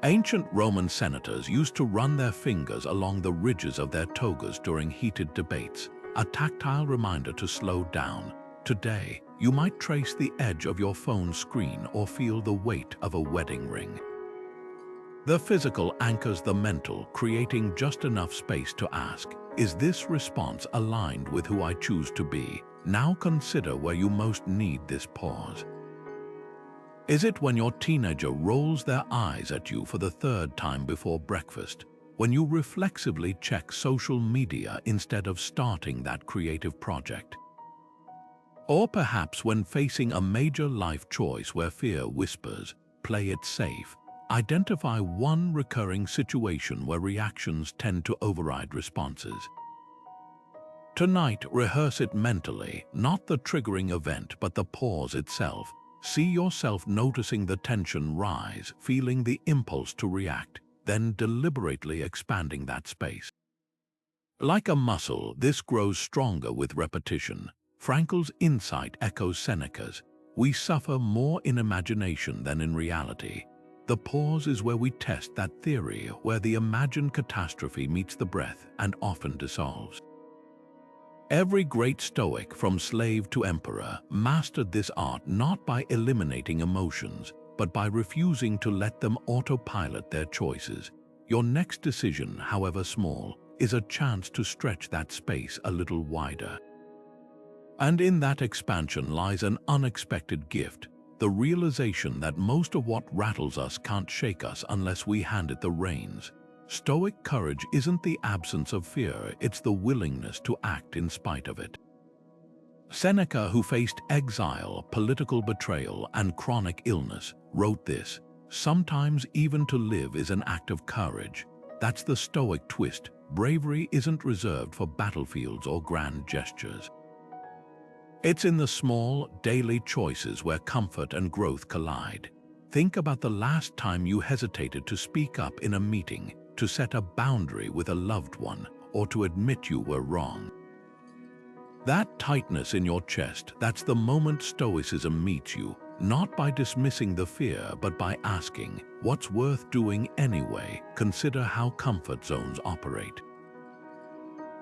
Ancient Roman senators used to run their fingers along the ridges of their togas during heated debates, a tactile reminder to slow down. Today, you might trace the edge of your phone screen or feel the weight of a wedding ring. The physical anchors the mental, creating just enough space to ask, is this response aligned with who I choose to be? Now consider where you most need this pause. Is it when your teenager rolls their eyes at you for the 3rd time before breakfast? When you reflexively check social media instead of starting that creative project? Or perhaps when facing a major life choice where fear whispers, play it safe. Identify one recurring situation where reactions tend to override responses. Tonight, rehearse it mentally, not the triggering event, but the pause itself. See yourself noticing the tension rise, feeling the impulse to react, then deliberately expanding that space. Like a muscle, this grows stronger with repetition. Frankl's insight echoes Seneca's. We suffer more in imagination than in reality. The pause is where we test that theory, where the imagined catastrophe meets the breath and often dissolves. Every great Stoic, from slave to emperor, mastered this art not by eliminating emotions, but by refusing to let them autopilot their choices. Your next decision, however small, is a chance to stretch that space a little wider. And in that expansion lies an unexpected gift, the realization that most of what rattles us can't shake us unless we hand it the reins. Stoic courage isn't the absence of fear, it's the willingness to act in spite of it. Seneca, who faced exile, political betrayal, and chronic illness, wrote this: "Sometimes even to live is an act of courage." That's the Stoic twist. Bravery isn't reserved for battlefields or grand gestures. It's in the small, daily choices where comfort and growth collide. Think about the last time you hesitated to speak up in a meeting, to set a boundary with a loved one, or to admit you were wrong. That tightness in your chest, that's the moment Stoicism meets you, not by dismissing the fear, but by asking, what's worth doing anyway? Consider how comfort zones operate.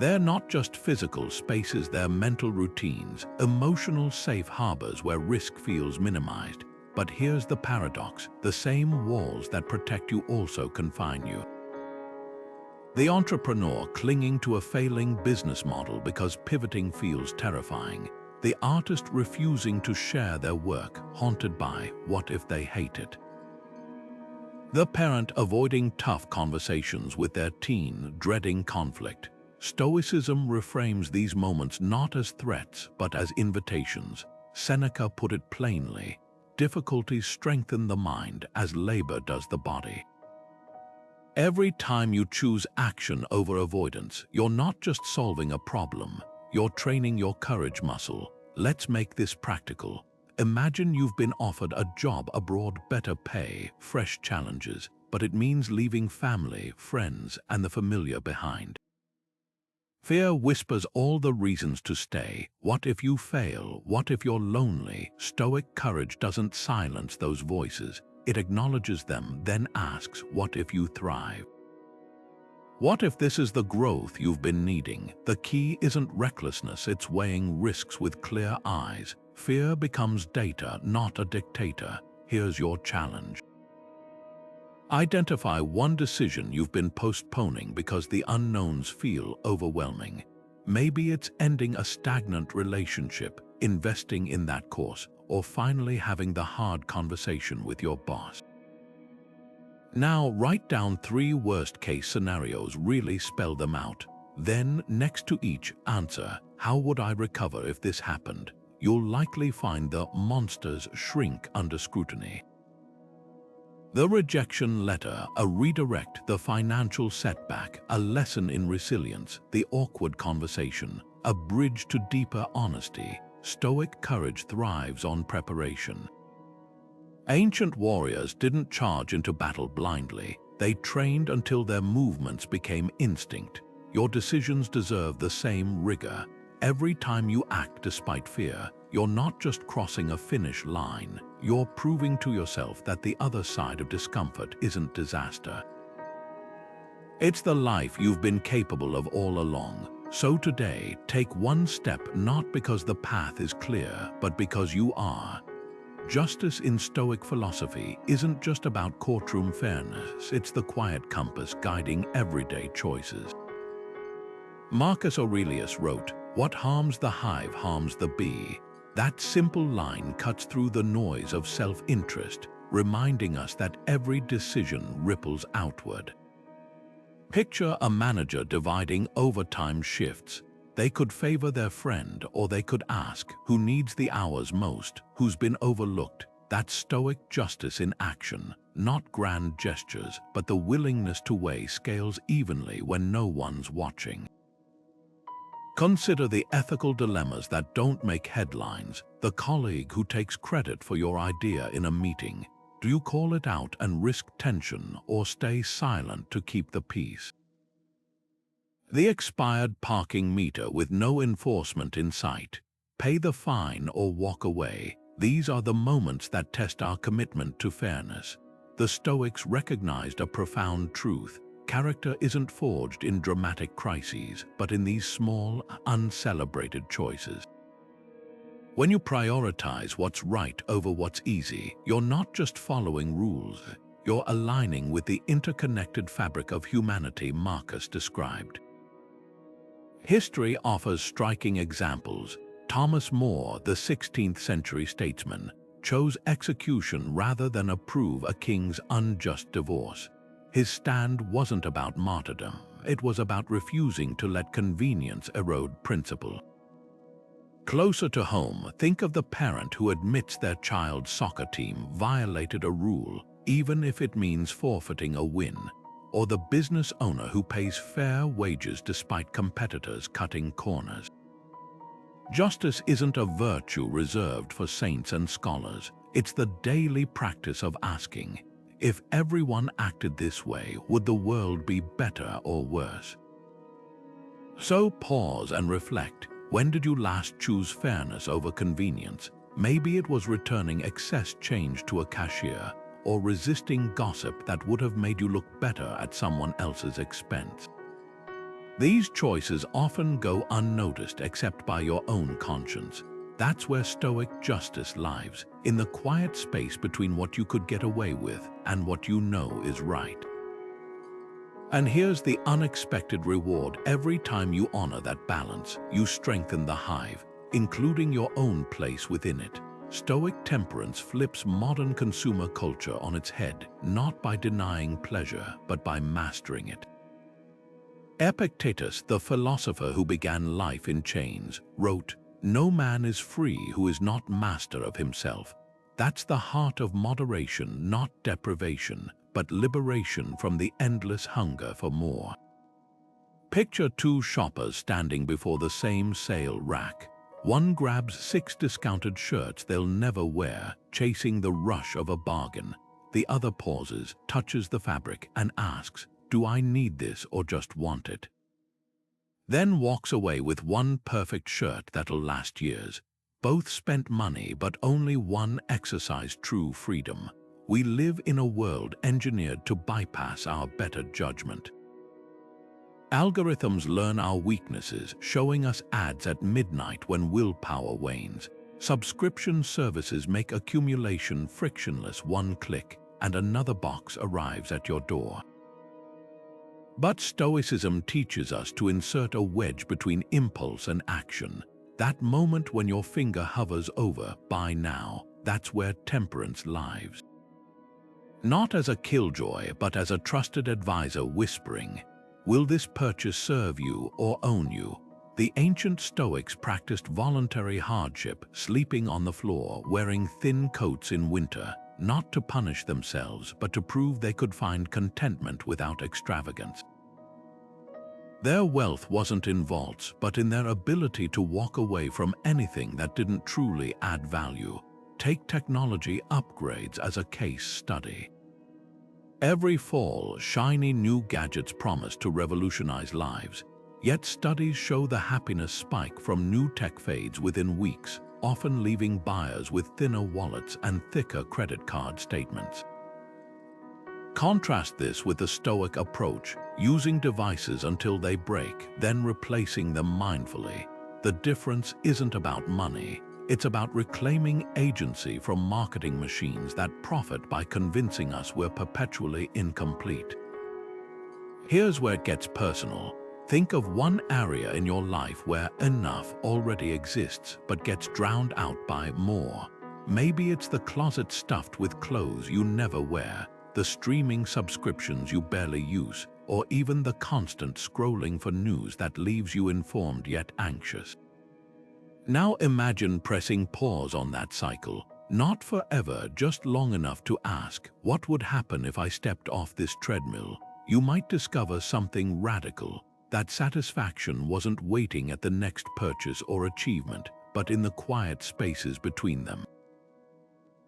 They're not just physical spaces, they're mental routines, emotional safe harbors where risk feels minimized. But here's the paradox: the same walls that protect you also confine you. The entrepreneur clinging to a failing business model because pivoting feels terrifying. The artist refusing to share their work, haunted by what if they hate it. The parent avoiding tough conversations with their teen, dreading conflict. Stoicism reframes these moments not as threats, but as invitations. Seneca put it plainly: difficulties strengthen the mind as labor does the body. Every time you choose action over avoidance, you're not just solving a problem, you're training your courage muscle. Let's make this practical. Imagine you've been offered a job abroad, better pay, fresh challenges, but it means leaving family, friends, and the familiar behind. Fear whispers all the reasons to stay. What if you fail? What if you're lonely? Stoic courage doesn't silence those voices. It acknowledges them, then asks, what if you thrive? What if this is the growth you've been needing? The key isn't recklessness, it's weighing risks with clear eyes. Fear becomes data, not a dictator. Here's your challenge. Identify one decision you've been postponing because the unknowns feel overwhelming. Maybe it's ending a stagnant relationship, investing in that course, or finally having the hard conversation with your boss. Now write down 3 worst-case scenarios, really spell them out. Then, next to each, answer, how would I recover if this happened? You'll likely find the monsters shrink under scrutiny. The rejection letter, a redirect, the financial setback, a lesson in resilience, the awkward conversation, a bridge to deeper honesty. Stoic courage thrives on preparation. Ancient warriors didn't charge into battle blindly. They trained until their movements became instinct. Your decisions deserve the same rigor. Every time you act despite fear, you're not just crossing a finish line, you're proving to yourself that the other side of discomfort isn't disaster. It's the life you've been capable of all along. So today, take one step, not because the path is clear, but because you are. Justice in Stoic philosophy isn't just about courtroom fairness, it's the quiet compass guiding everyday choices. Marcus Aurelius wrote, "What harms the hive harms the bee." That simple line cuts through the noise of self-interest, reminding us that every decision ripples outward. Picture a manager dividing overtime shifts. They could favor their friend, or they could ask, who needs the hours most, who's been overlooked? That's Stoic justice in action, not grand gestures, but the willingness to weigh scales evenly when no one's watching. Consider the ethical dilemmas that don't make headlines. The colleague who takes credit for your idea in a meeting. Do you call it out and risk tension, or stay silent to keep the peace? The expired parking meter with no enforcement in sight. Pay the fine or walk away. These are the moments that test our commitment to fairness. The Stoics recognized a profound truth. Character isn't forged in dramatic crises, but in these small, uncelebrated choices. When you prioritize what's right over what's easy, you're not just following rules, you're aligning with the interconnected fabric of humanity Marcus described. History offers striking examples. Thomas More, the 16th century statesman, chose execution rather than approve a king's unjust divorce. His stand wasn't about martyrdom, it was about refusing to let convenience erode principle. Closer to home, think of the parent who admits their child's soccer team violated a rule, even if it means forfeiting a win, or the business owner who pays fair wages despite competitors cutting corners. Justice isn't a virtue reserved for saints and scholars, it's the daily practice of asking, if everyone acted this way, would the world be better or worse? So pause and reflect. When did you last choose fairness over convenience? Maybe it was returning excess change to a cashier, or resisting gossip that would have made you look better at someone else's expense. These choices often go unnoticed except by your own conscience. That's where Stoic justice lives, in the quiet space between what you could get away with and what you know is right. And here's the unexpected reward. Every time you honor that balance, you strengthen the hive, including your own place within it. Stoic temperance flips modern consumer culture on its head, not by denying pleasure, but by mastering it. Epictetus, the philosopher who began life in chains, wrote, "No man is free who is not master of himself." That's the heart of moderation, not deprivation, but liberation from the endless hunger for more. Picture two shoppers standing before the same sale rack. One grabs 6 discounted shirts they'll never wear, chasing the rush of a bargain. The other pauses, touches the fabric, and asks, "Do I need this or just want it?" Then walks away with one perfect shirt that'll last years. Both spent money, but only one exercised true freedom. We live in a world engineered to bypass our better judgment. Algorithms learn our weaknesses, showing us ads at midnight when willpower wanes. Subscription services make accumulation frictionless. One click, and another box arrives at your door. But Stoicism teaches us to insert a wedge between impulse and action. That moment when your finger hovers over "buy now," that's where temperance lives. Not as a killjoy, but as a trusted advisor whispering, "Will this purchase serve you or own you?" The ancient Stoics practiced voluntary hardship, sleeping on the floor, wearing thin coats in winter, not to punish themselves, but to prove they could find contentment without extravagance. Their wealth wasn't in vaults, but in their ability to walk away from anything that didn't truly add value. Take technology upgrades as a case study. Every fall, shiny new gadgets promise to revolutionize lives. Yet studies show the happiness spike from new tech fades within weeks, often leaving buyers with thinner wallets and thicker credit card statements. Contrast this with the Stoic approach, using devices until they break, then replacing them mindfully. The difference isn't about money. It's about reclaiming agency from marketing machines that profit by convincing us we're perpetually incomplete. Here's where it gets personal. Think of one area in your life where enough already exists but gets drowned out by more. Maybe it's the closet stuffed with clothes you never wear, the streaming subscriptions you barely use, or even the constant scrolling for news that leaves you informed yet anxious. Now imagine pressing pause on that cycle, not forever, just long enough to ask, what would happen if I stepped off this treadmill? You might discover something radical. That satisfaction wasn't waiting at the next purchase or achievement, but in the quiet spaces between them.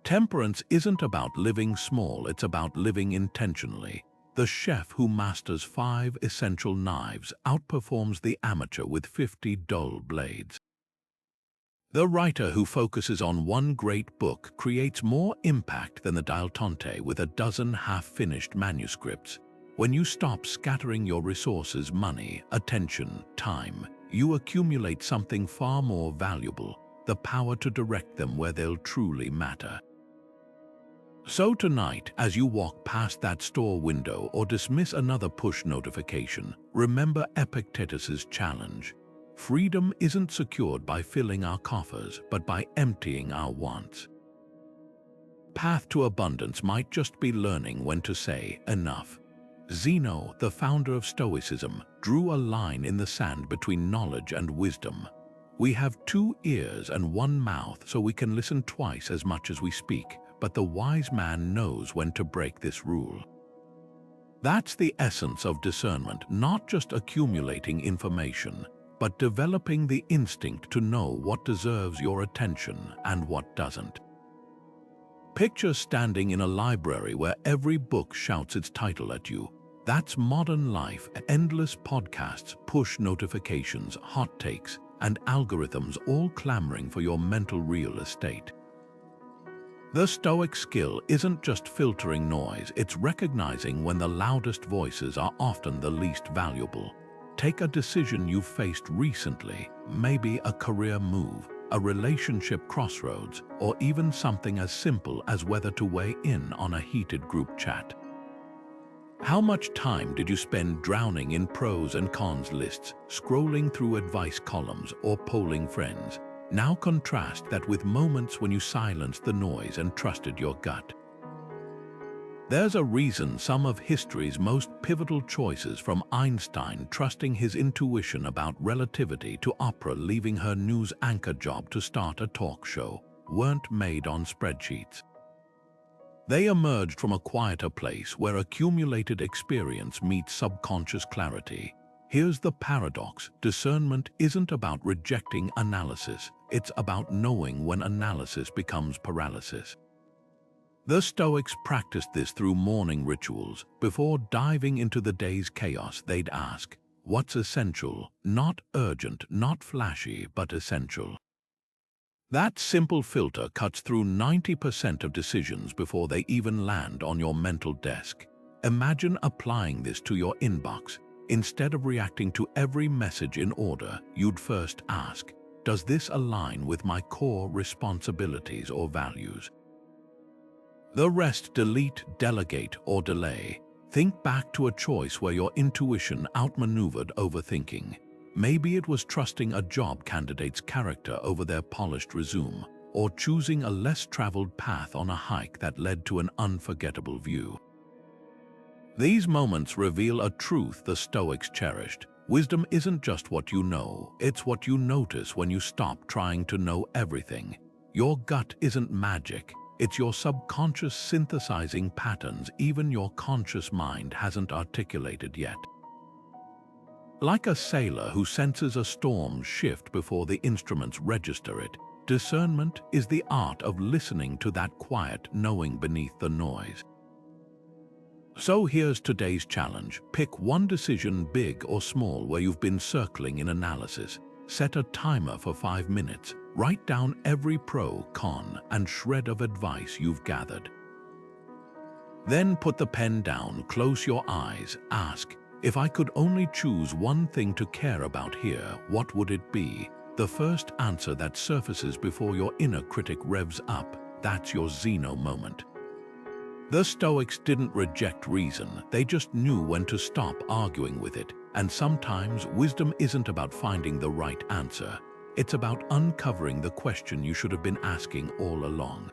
Temperance isn't about living small, it's about living intentionally. The chef who masters 5 essential knives outperforms the amateur with 50 dull blades. The writer who focuses on one great book creates more impact than the dilettante with a dozen half-finished manuscripts. When you stop scattering your resources, money, attention, time, you accumulate something far more valuable, the power to direct them where they'll truly matter. So tonight, as you walk past that store window or dismiss another push notification, remember Epictetus's challenge. Freedom isn't secured by filling our coffers, but by emptying our wants. Path to abundance might just be learning when to say enough. Zeno, the founder of Stoicism, drew a line in the sand between knowledge and wisdom. We have 2 ears and 1 mouth, so we can listen twice as much as we speak, but the wise man knows when to break this rule. That's the essence of discernment, not just accumulating information, but developing the instinct to know what deserves your attention and what doesn't. Picture standing in a library where every book shouts its title at you. That's modern life, endless podcasts, push notifications, hot takes, and algorithms all clamoring for your mental real estate. The Stoic skill isn't just filtering noise, it's recognizing when the loudest voices are often the least valuable. Take a decision you faced recently, maybe a career move, a relationship crossroads, or even something as simple as whether to weigh in on a heated group chat. How much time did you spend drowning in pros and cons lists, scrolling through advice columns, or polling friends? Now contrast that with moments when you silenced the noise and trusted your gut. There's a reason some of history's most pivotal choices, from Einstein trusting his intuition about relativity to Oprah leaving her news anchor job to start a talk show, weren't made on spreadsheets. They emerged from a quieter place where accumulated experience meets subconscious clarity. Here's the paradox: discernment isn't about rejecting analysis, it's about knowing when analysis becomes paralysis. The Stoics practiced this through morning rituals. Before diving into the day's chaos, they'd ask, what's essential? Not urgent, not flashy, but essential. That simple filter cuts through 90% of decisions before they even land on your mental desk. Imagine applying this to your inbox. Instead of reacting to every message in order, you'd first ask, does this align with my core responsibilities or values? The rest delete, delegate, or delay. Think back to a choice where your intuition outmaneuvered overthinking. Maybe it was trusting a job candidate's character over their polished resume, or choosing a less traveled path on a hike that led to an unforgettable view. These moments reveal a truth the Stoics cherished. Wisdom isn't just what you know, it's what you notice when you stop trying to know everything. Your gut isn't magic, it's your subconscious synthesizing patterns even your conscious mind hasn't articulated yet. Like a sailor who senses a storm shift before the instruments register it, discernment is the art of listening to that quiet knowing beneath the noise. So here's today's challenge. Pick one decision, big or small, where you've been circling in analysis. Set a timer for 5 minutes. Write down every pro, con, and shred of advice you've gathered. Then put the pen down, close your eyes, ask, if I could only choose one thing to care about here, what would it be? The first answer that surfaces before your inner critic revs up, that's your Zeno moment. The Stoics didn't reject reason, they just knew when to stop arguing with it. And sometimes wisdom isn't about finding the right answer, it's about uncovering the question you should have been asking all along.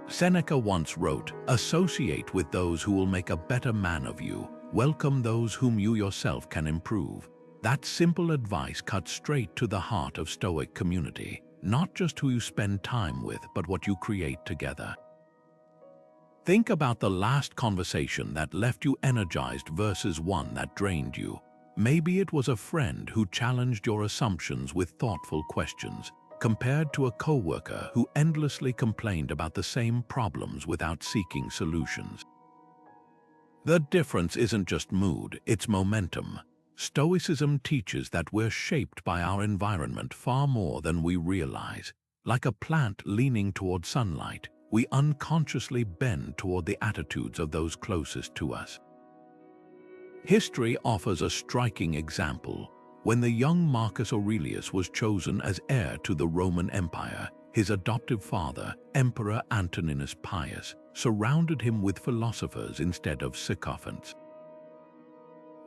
Seneca once wrote, "Associate with those who will make a better man of you. Welcome those whom you yourself can improve." That simple advice cuts straight to the heart of Stoic community. Not just who you spend time with, but what you create together. Think about the last conversation that left you energized versus one that drained you. Maybe it was a friend who challenged your assumptions with thoughtful questions, compared to a coworker who endlessly complained about the same problems without seeking solutions. The difference isn't just mood, it's momentum. Stoicism teaches that we're shaped by our environment far more than we realize. Like a plant leaning toward sunlight, we unconsciously bend toward the attitudes of those closest to us. History offers a striking example. When the young Marcus Aurelius was chosen as heir to the Roman Empire, his adoptive father, Emperor Antoninus Pius, surrounded him with philosophers instead of sycophants.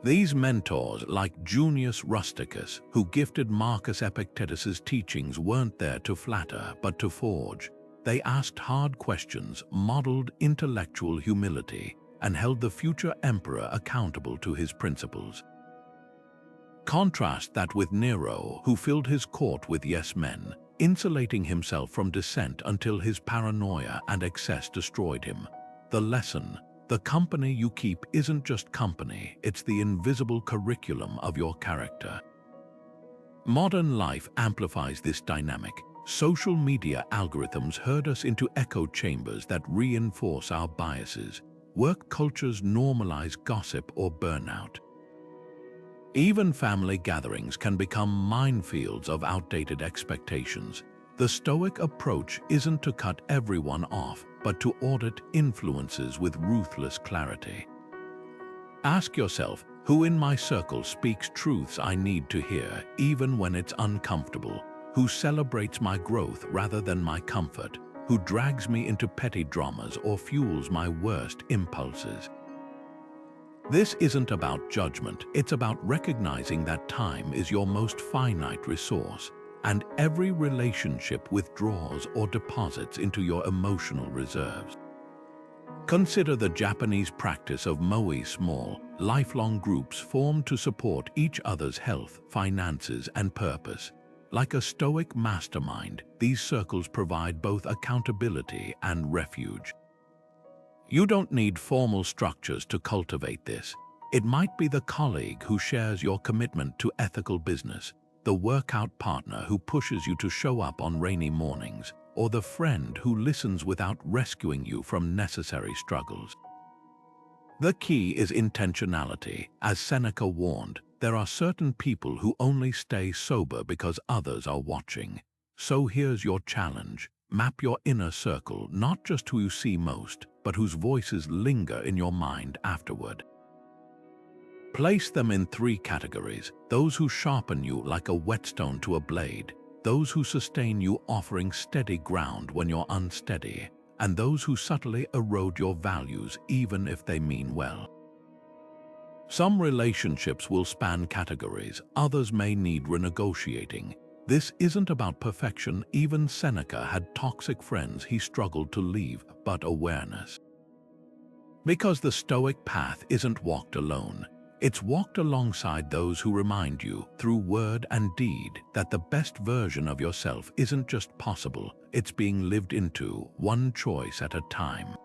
These mentors, like Junius Rusticus, who gifted Marcus Epictetus's teachings, weren't there to flatter but to forge. They asked hard questions, modeled intellectual humility, and held the future emperor accountable to his principles. Contrast that with Nero, who filled his court with yes-men, insulating himself from dissent until his paranoia and excess destroyed him. The lesson: the company you keep isn't just company, it's the invisible curriculum of your character. Modern life amplifies this dynamic. Social media algorithms herd us into echo chambers that reinforce our biases. Work cultures normalize gossip or burnout. Even family gatherings can become minefields of outdated expectations. The Stoic approach isn't to cut everyone off, but to audit influences with ruthless clarity. Ask yourself, who in my circle speaks truths I need to hear, even when it's uncomfortable? Who celebrates my growth rather than my comfort? Who drags me into petty dramas or fuels my worst impulses? This isn't about judgment, it's about recognizing that time is your most finite resource, and every relationship withdraws or deposits into your emotional reserves. Consider the Japanese practice of moe small, lifelong groups formed to support each other's health, finances, and purpose. Like a Stoic mastermind, these circles provide both accountability and refuge. You don't need formal structures to cultivate this. It might be the colleague who shares your commitment to ethical business, the workout partner who pushes you to show up on rainy mornings, or the friend who listens without rescuing you from necessary struggles. The key is intentionality. As Seneca warned, there are certain people who only stay sober because others are watching. So here's your challenge. Map your inner circle, not just who you see most, but whose voices linger in your mind afterward. Place them in 3 categories: those who sharpen you like a whetstone to a blade, those who sustain you offering steady ground when you're unsteady, and those who subtly erode your values even if they mean well. Some relationships will span categories, others may need renegotiating. This isn't about perfection. Even Seneca had toxic friends he struggled to leave, but awareness. Because the Stoic path isn't walked alone. It's walked alongside those who remind you, through word and deed, that the best version of yourself isn't just possible, it's being lived into, one choice at a time.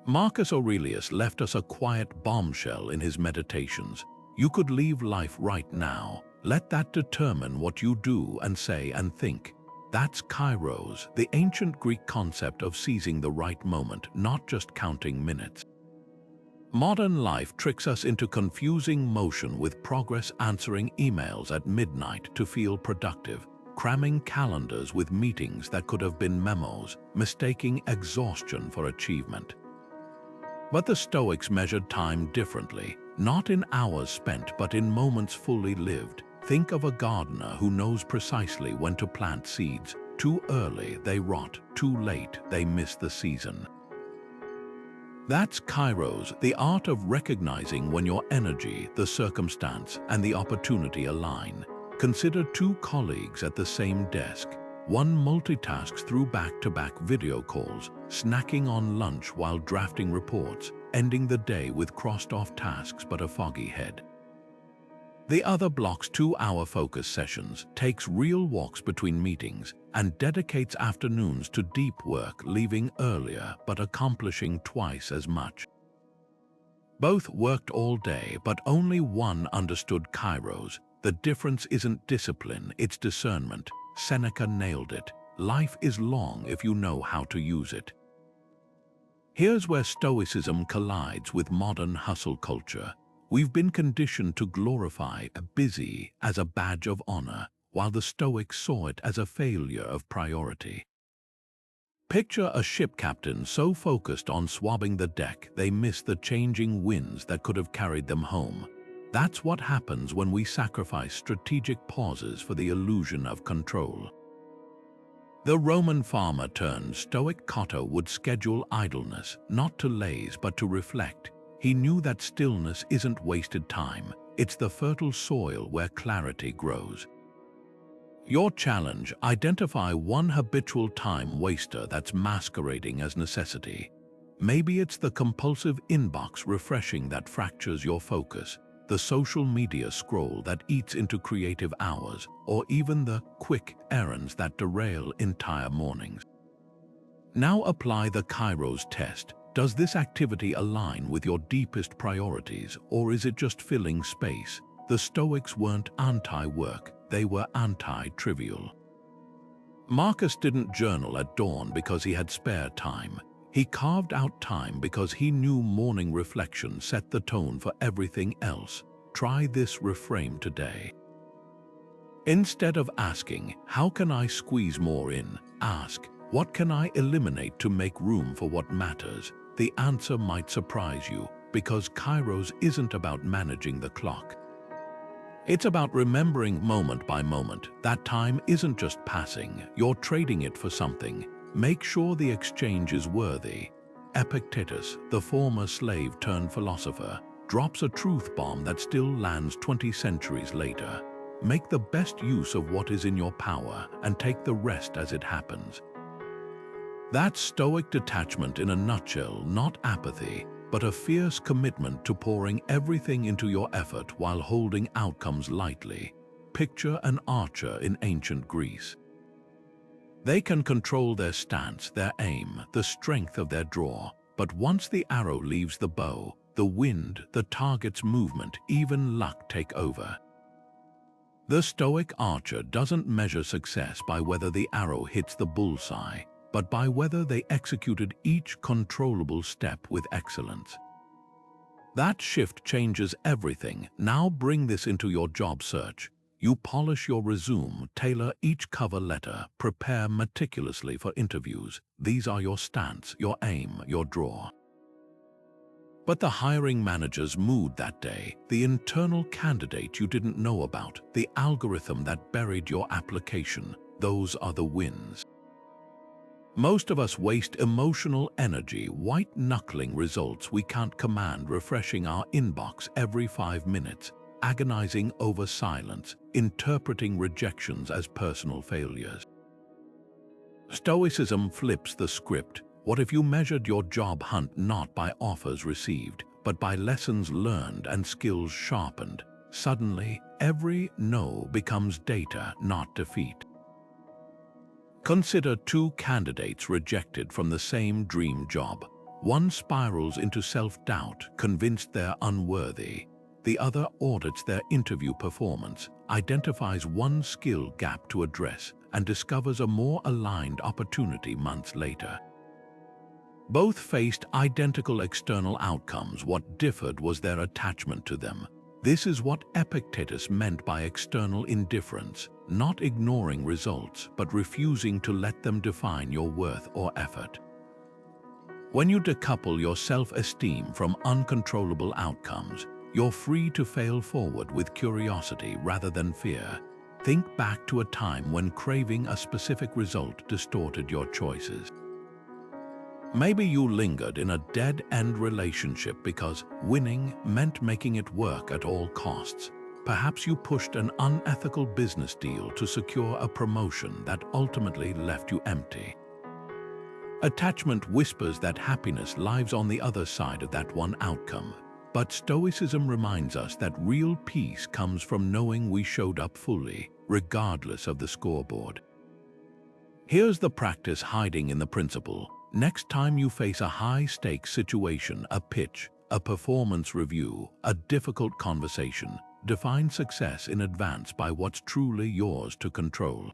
Marcus Aurelius left us a quiet bombshell in his Meditations. You could leave life right now. Let that determine what you do and say and think. That's kairos, the ancient Greek concept of seizing the right moment, not just counting minutes. Modern life tricks us into confusing motion with progress, answering emails at midnight to feel productive, cramming calendars with meetings that could have been memos, mistaking exhaustion for achievement. But the Stoics measured time differently, not in hours spent but in moments fully lived. Think of a gardener who knows precisely when to plant seeds. Too early, they rot; too late, they miss the season. That's kairos, the art of recognizing when your energy, the circumstance, and the opportunity align. Consider 2 colleagues at the same desk. One multitasks through back-to-back video calls, snacking on lunch while drafting reports, ending the day with crossed-off tasks but a foggy head. The other blocks 2-hour focus sessions, takes real walks between meetings, and dedicates afternoons to deep work, leaving earlier but accomplishing twice as much. Both worked all day, but only one understood kairos. The difference isn't discipline, it's discernment. Seneca nailed it. Life is long if you know how to use it. Here's where Stoicism collides with modern hustle culture. We've been conditioned to glorify busy as a badge of honor, while the Stoics saw it as a failure of priority. Picture a ship captain so focused on swabbing the deck they miss the changing winds that could have carried them home. That's what happens when we sacrifice strategic pauses for the illusion of control. The Roman farmer turned Stoic Cotto would schedule idleness, not to laze but to reflect. He knew that stillness isn't wasted time, it's the fertile soil where clarity grows. Your challenge: identify one habitual time waster that's masquerading as necessity. Maybe it's the compulsive inbox refreshing that fractures your focus, the social media scroll that eats into creative hours, or even the quick errands that derail entire mornings. Now apply the kairos test. Does this activity align with your deepest priorities, or is it just filling space? The Stoics weren't anti-work, they were anti-trivial. Marcus didn't journal at dawn because he had spare time. He carved out time because he knew morning reflection set the tone for everything else. Try this reframe today. Instead of asking, "How can I squeeze more in?" ask, "What can I eliminate to make room for what matters?" The answer might surprise you, because kairos isn't about managing the clock. It's about remembering moment by moment. That time isn't just passing, you're trading it for something. Make sure the exchange is worthy. Epictetus, the former slave turned philosopher, drops a truth bomb that still lands 20 centuries later. Make the best use of what is in your power and take the rest as it happens. That's Stoic detachment in a nutshell, not apathy, but a fierce commitment to pouring everything into your effort while holding outcomes lightly. picture an archer in ancient Greece. They can control their stance, their aim, the strength of their draw, but once the arrow leaves the bow, the wind, the target's movement, even luck take over. The Stoic archer doesn't measure success by whether the arrow hits the bullseye, but by whether they executed each controllable step with excellence. That shift changes everything. Now bring this into your job search. You polish your resume, tailor each cover letter, prepare meticulously for interviews. These are your stance, your aim, your draw. But the hiring manager's mood that day, the internal candidate you didn't know about, the algorithm that buried your application, those are the wins. Most of us waste emotional energy white-knuckling results we can't command, refreshing our inbox every 5 minutes, agonizing over silence, interpreting rejections as personal failures. Stoicism flips the script. What if you measured your job hunt not by offers received, but by lessons learned and skills sharpened? Suddenly, every no becomes data, not defeat. Consider 2 candidates rejected from the same dream job. One spirals into self-doubt, convinced they're unworthy. The other audits their interview performance, identifies one skill gap to address, and discovers a more aligned opportunity months later. Both faced identical external outcomes. What differed was their attachment to them. This is what Epictetus meant by external indifference, not ignoring results, but refusing to let them define your worth or effort. When you decouple your self-esteem from uncontrollable outcomes, you're free to fail forward with curiosity rather than fear. Think back to a time when craving a specific result distorted your choices. Maybe you lingered in a dead-end relationship because winning meant making it work at all costs. Perhaps you pushed an unethical business deal to secure a promotion that ultimately left you empty. Attachment whispers that happiness lies on the other side of that one outcome. But Stoicism reminds us that real peace comes from knowing we showed up fully, regardless of the scoreboard. Here's the practice hiding in the principle. Next time you face a high-stakes situation, a pitch, a performance review, a difficult conversation, define success in advance by what's truly yours to control.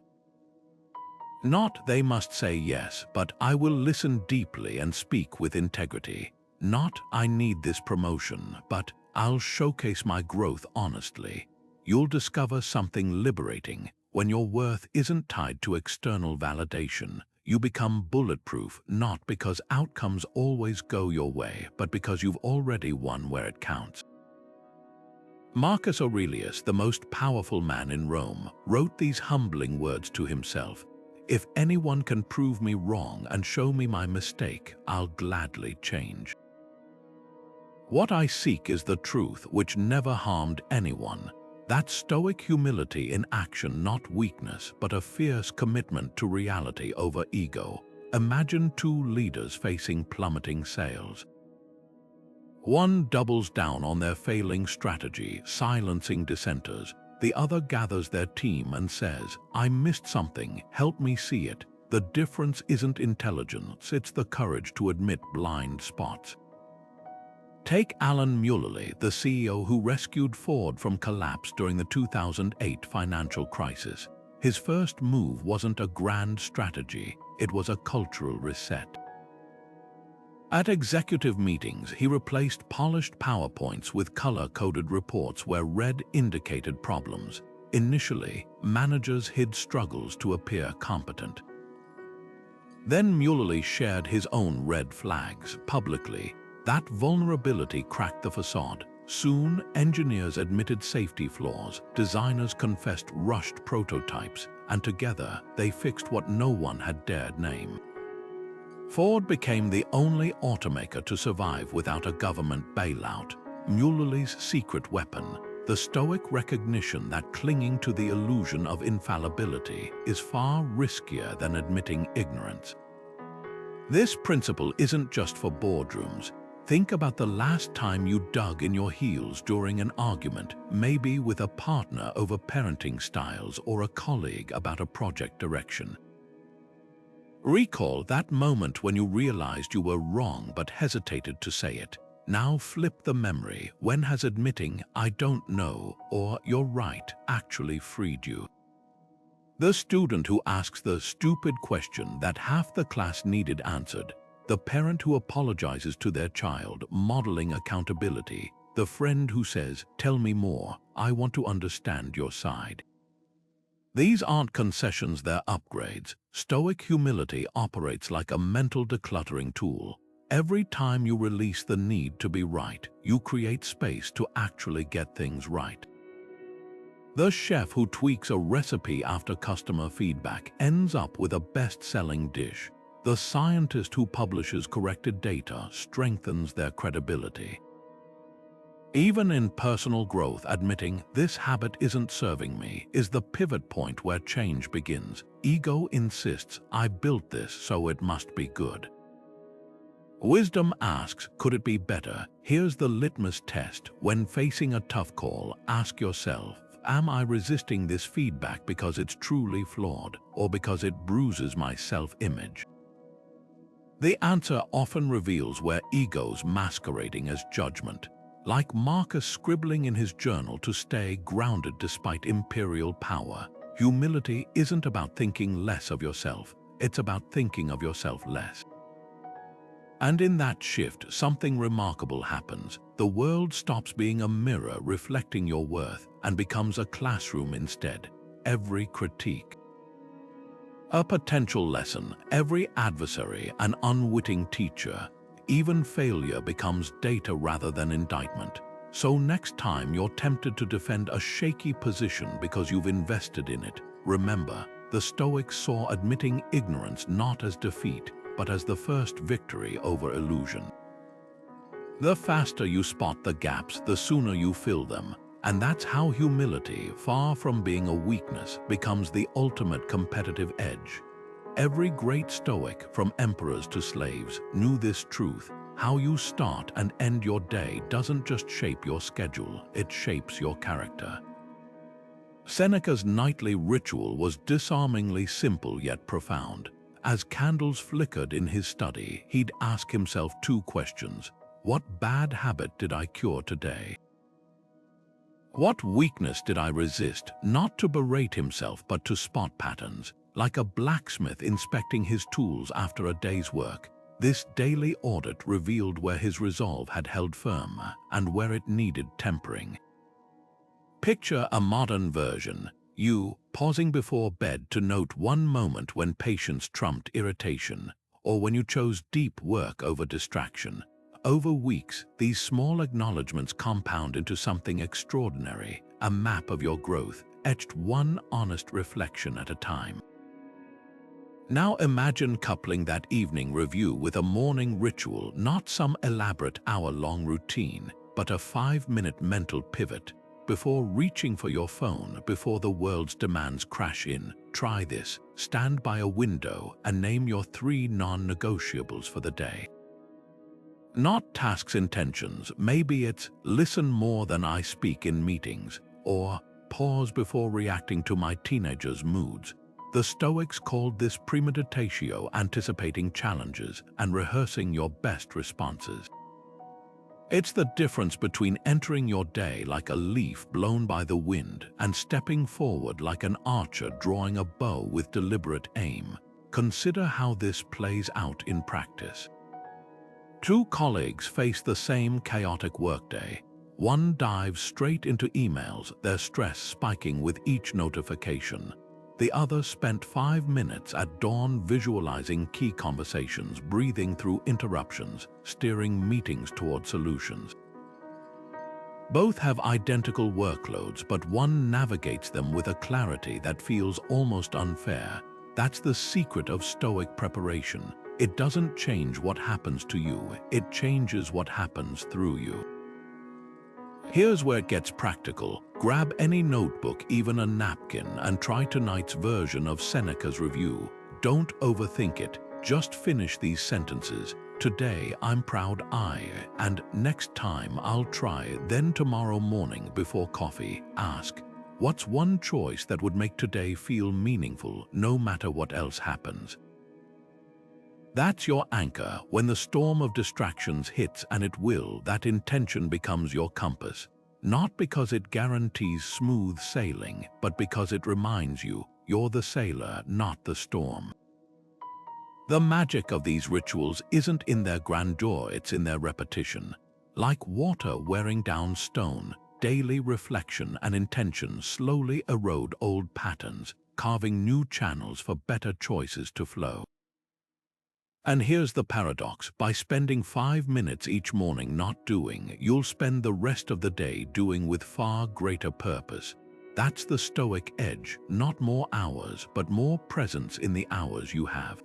Not "they must say yes," but "I will listen deeply and speak with integrity." Not "I need this promotion," but "I'll showcase my growth honestly." You'll discover something liberating. When your worth isn't tied to external validation, you become bulletproof, not because outcomes always go your way, but because you've already won where it counts. Marcus Aurelius, the most powerful man in Rome, wrote these humbling words to himself: "If anyone can prove me wrong and show me my mistake, I'll gladly change. What I seek is the truth which never harmed anyone." That's Stoic humility in action, not weakness, but a fierce commitment to reality over ego. Imagine 2 leaders facing plummeting sales. One doubles down on their failing strategy, silencing dissenters. The other gathers their team and says, "I missed something, help me see it." The difference isn't intelligence, it's the courage to admit blind spots. Take Alan Mulally, the CEO who rescued Ford from collapse during the 2008 financial crisis. His first move wasn't a grand strategy, it was a cultural reset. At executive meetings, he replaced polished PowerPoints with color-coded reports where red indicated problems. Initially, managers hid struggles to appear competent. Then Mulally shared his own red flags publicly. That vulnerability cracked the facade. Soon, engineers admitted safety flaws, designers confessed rushed prototypes, and together they fixed what no one had dared name. Ford became the only automaker to survive without a government bailout. Mulally's secret weapon, the Stoic recognition that clinging to the illusion of infallibility is far riskier than admitting ignorance. This principle isn't just for boardrooms. Think about the last time you dug in your heels during an argument, maybe with a partner over parenting styles or a colleague about a project direction. Recall that moment when you realized you were wrong but hesitated to say it. Now flip the memory. When has admitting "I don't know" or "you're right" actually freed you? The student who asks the stupid question that half the class needed answered. The parent who apologizes to their child, modeling accountability. The friend who says, "Tell me more, I want to understand your side." These aren't concessions, they're upgrades. Stoic humility operates like a mental decluttering tool. Every time you release the need to be right, you create space to actually get things right. The chef who tweaks a recipe after customer feedback ends up with a best-selling dish. The scientist who publishes corrected data strengthens their credibility. Even in personal growth, admitting "this habit isn't serving me" is the pivot point where change begins. Ego insists, "I built this, so it must be good." Wisdom asks, "Could it be better?" Here's the litmus test. When facing a tough call, ask yourself, am I resisting this feedback because it's truly flawed, or because it bruises my self-image? The answer often reveals where ego's masquerading as judgment. Like Marcus scribbling in his journal to stay grounded despite imperial power, humility isn't about thinking less of yourself, it's about thinking of yourself less. And in that shift, something remarkable happens. The world stops being a mirror reflecting your worth and becomes a classroom instead. Every critique, a potential lesson, every adversary, an unwitting teacher. Even failure becomes data rather than indictment. So next time you're tempted to defend a shaky position because you've invested in it, remember, the Stoics saw admitting ignorance not as defeat, but as the first victory over illusion. The faster you spot the gaps, the sooner you fill them. And that's how humility, far from being a weakness, becomes the ultimate competitive edge. Every great Stoic, from emperors to slaves, knew this truth. How you start and end your day doesn't just shape your schedule, it shapes your character. Seneca's nightly ritual was disarmingly simple yet profound. As candles flickered in his study, he'd ask himself two questions. What bad habit did I cure today? What weakness did I resist? Not to berate himself, but to spot patterns. Like a blacksmith inspecting his tools after a day's work, this daily audit revealed where his resolve had held firm and where it needed tempering. Picture a modern version. You, pausing before bed to note one moment when patience trumped irritation, or when you chose deep work over distraction. Over weeks, these small acknowledgements compound into something extraordinary, a map of your growth, etched one honest reflection at a time. Now imagine coupling that evening review with a morning ritual, not some elaborate hour-long routine, but a 5-minute mental pivot. Before reaching for your phone, before the world's demands crash in, try this. Stand by a window and name your 3 non-negotiables for the day. Not tasks, intentions. Maybe it's listen more than I speak in meetings, or pause before reacting to my teenager's moods. The Stoics called this premeditatio, anticipating challenges and rehearsing your best responses. It's the difference between entering your day like a leaf blown by the wind and stepping forward like an archer drawing a bow with deliberate aim. Consider how this plays out in practice. 2 colleagues face the same chaotic workday. One dives straight into emails, their stress spiking with each notification. The other spent 5 minutes at dawn visualizing key conversations, breathing through interruptions, steering meetings toward solutions. Both have identical workloads, but one navigates them with a clarity that feels almost unfair. That's the secret of Stoic preparation. It doesn't change what happens to you, it changes what happens through you. Here's where it gets practical. Grab any notebook, even a napkin, and try tonight's version of Seneca's review. Don't overthink it, just finish these sentences. today I'm proud and next time I'll try, then tomorrow morning before coffee, ask, what's one choice that would make today feel meaningful no matter what else happens? That's your anchor when the storm of distractions hits, and it will. That intention becomes your compass, not because it guarantees smooth sailing, but because it reminds you you're the sailor, not the storm. The magic of these rituals isn't in their grandeur, it's in their repetition. Like water wearing down stone, daily reflection and intention slowly erode old patterns, carving new channels for better choices to flow. And here's the paradox: by spending 5 minutes each morning not doing, you'll spend the rest of the day doing with far greater purpose. That's the Stoic edge, not more hours, but more presence in the hours you have.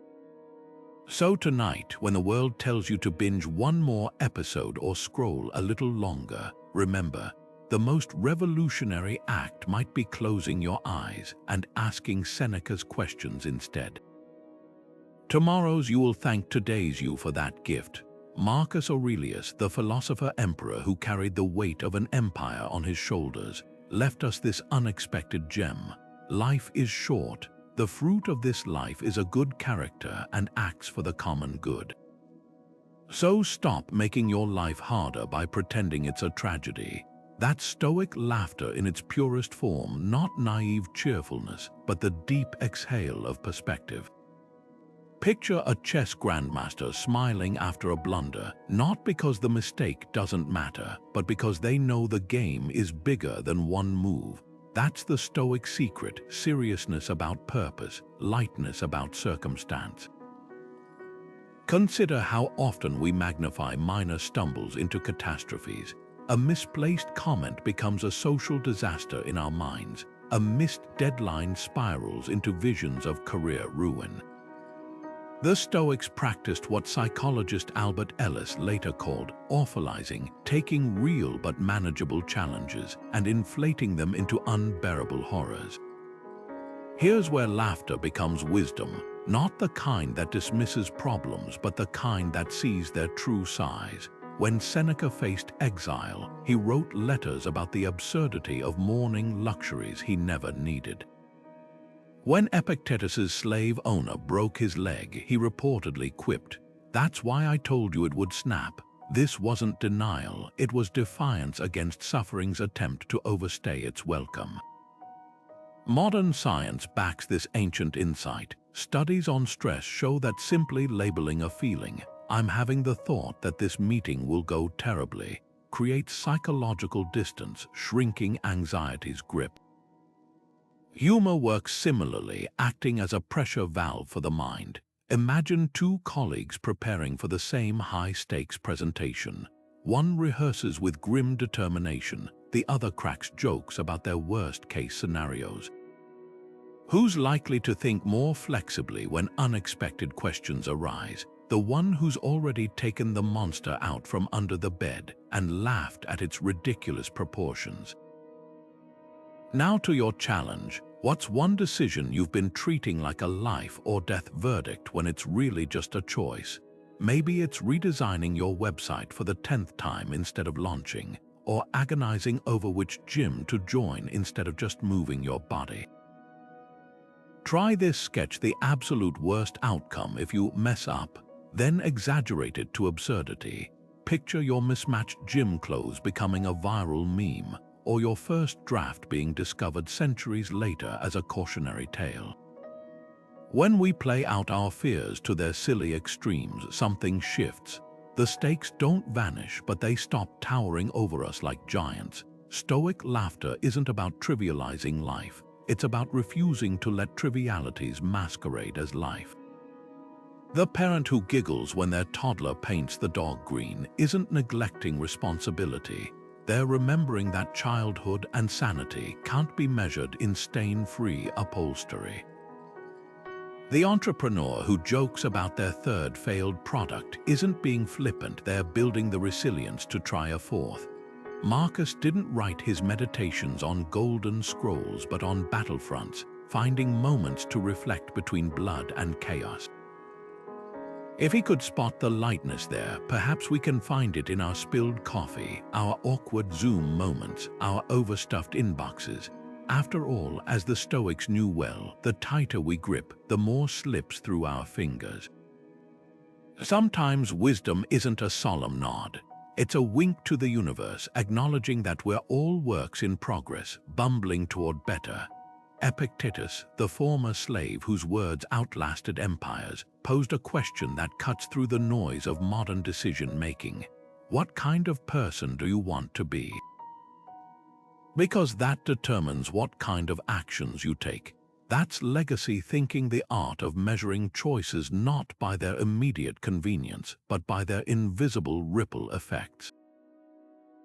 So tonight, when the world tells you to binge one more episode or scroll a little longer, remember, the most revolutionary act might be closing your eyes and asking Seneca's questions instead. Tomorrow's you will thank today's you for that gift. Marcus Aurelius, the philosopher emperor who carried the weight of an empire on his shoulders, left us this unexpected gem. Life is short. The fruit of this life is a good character and acts for the common good. So stop making your life harder by pretending it's a tragedy. That's Stoic laughter in its purest form, not naive cheerfulness, but the deep exhale of perspective. Picture a chess grandmaster smiling after a blunder, not because the mistake doesn't matter, but because they know the game is bigger than one move. That's the Stoic secret: seriousness about purpose, lightness about circumstance. Consider how often we magnify minor stumbles into catastrophes. A misplaced comment becomes a social disaster in our minds. A missed deadline spirals into visions of career ruin. The Stoics practiced what psychologist Albert Ellis later called orphalizing, taking real but manageable challenges and inflating them into unbearable horrors. Here's where laughter becomes wisdom, not the kind that dismisses problems, but the kind that sees their true size. When Seneca faced exile, he wrote letters about the absurdity of mourning luxuries he never needed. When Epictetus's slave owner broke his leg, he reportedly quipped, "That's why I told you it would snap." This wasn't denial, it was defiance against suffering's attempt to overstay its welcome. Modern science backs this ancient insight. Studies on stress show that simply labeling a feeling, "I'm having the thought that this meeting will go terribly," creates psychological distance, shrinking anxiety's grip. Humor works similarly, acting as a pressure valve for the mind. Imagine two colleagues preparing for the same high-stakes presentation. One rehearses with grim determination, the other cracks jokes about their worst-case scenarios. Who's likely to think more flexibly when unexpected questions arise? The one who's already taken the monster out from under the bed and laughed at its ridiculous proportions. Now to your challenge. What's one decision you've been treating like a life or death verdict when it's really just a choice? Maybe it's redesigning your website for the 10th time instead of launching, or agonizing over which gym to join instead of just moving your body. Try this: sketch the absolute worst outcome if you mess up, then exaggerate it to absurdity. Picture your mismatched gym clothes becoming a viral meme, or your first draft being discovered centuries later as a cautionary tale. When we play out our fears to their silly extremes, something shifts. The stakes don't vanish, but they stop towering over us like giants. Stoic laughter isn't about trivializing life. It's about refusing to let trivialities masquerade as life. The parent who giggles when their toddler paints the dog green isn't neglecting responsibility. They're remembering that childhood and sanity can't be measured in stain-free upholstery. The entrepreneur who jokes about their third failed product isn't being flippant, they're building the resilience to try a fourth. Marcus didn't write his meditations on golden scrolls but on battlefronts, finding moments to reflect between blood and chaos. If he could spot the lightness there, perhaps we can find it in our spilled coffee, our awkward Zoom moments, our overstuffed inboxes. After all, as the Stoics knew well, the tighter we grip, the more slips through our fingers. Sometimes wisdom isn't a solemn nod. It's a wink to the universe, acknowledging that we're all works in progress, bumbling toward better. Epictetus, the former slave whose words outlasted empires, posed a question that cuts through the noise of modern decision-making. What kind of person do you want to be? Because that determines what kind of actions you take. That's legacy thinking, the art of measuring choices not by their immediate convenience, but by their invisible ripple effects.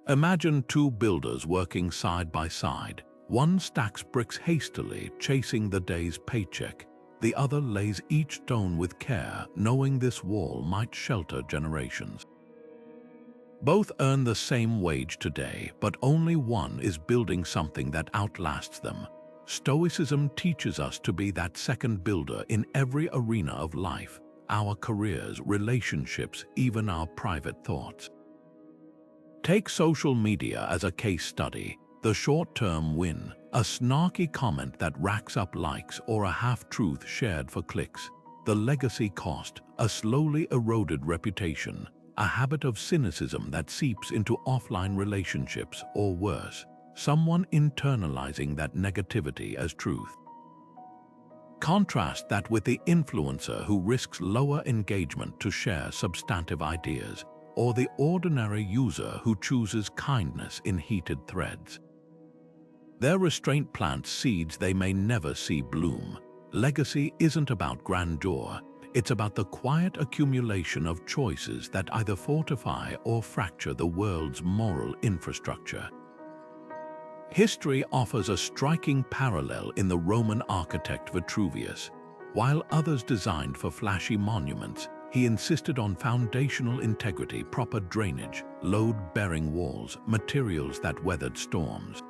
Imagine two builders working side by side. One stacks bricks hastily, chasing the day's paycheck. The other lays each stone with care, knowing this wall might shelter generations. Both earn the same wage today, but only one is building something that outlasts them. Stoicism teaches us to be that second builder in every arena of life, our careers, relationships, even our private thoughts. Take social media as a case study. The short-term win, a snarky comment that racks up likes or a half-truth shared for clicks. The legacy cost, a slowly eroded reputation, a habit of cynicism that seeps into offline relationships, or worse, someone internalizing that negativity as truth. Contrast that with the influencer who risks lower engagement to share substantive ideas, or the ordinary user who chooses kindness in heated threads. Their restraint plants seeds they may never see bloom. Legacy isn't about grandeur, it's about the quiet accumulation of choices that either fortify or fracture the world's moral infrastructure. History offers a striking parallel in the Roman architect Vitruvius. While others designed for flashy monuments, he insisted on foundational integrity, proper drainage, load-bearing walls, materials that weathered storms.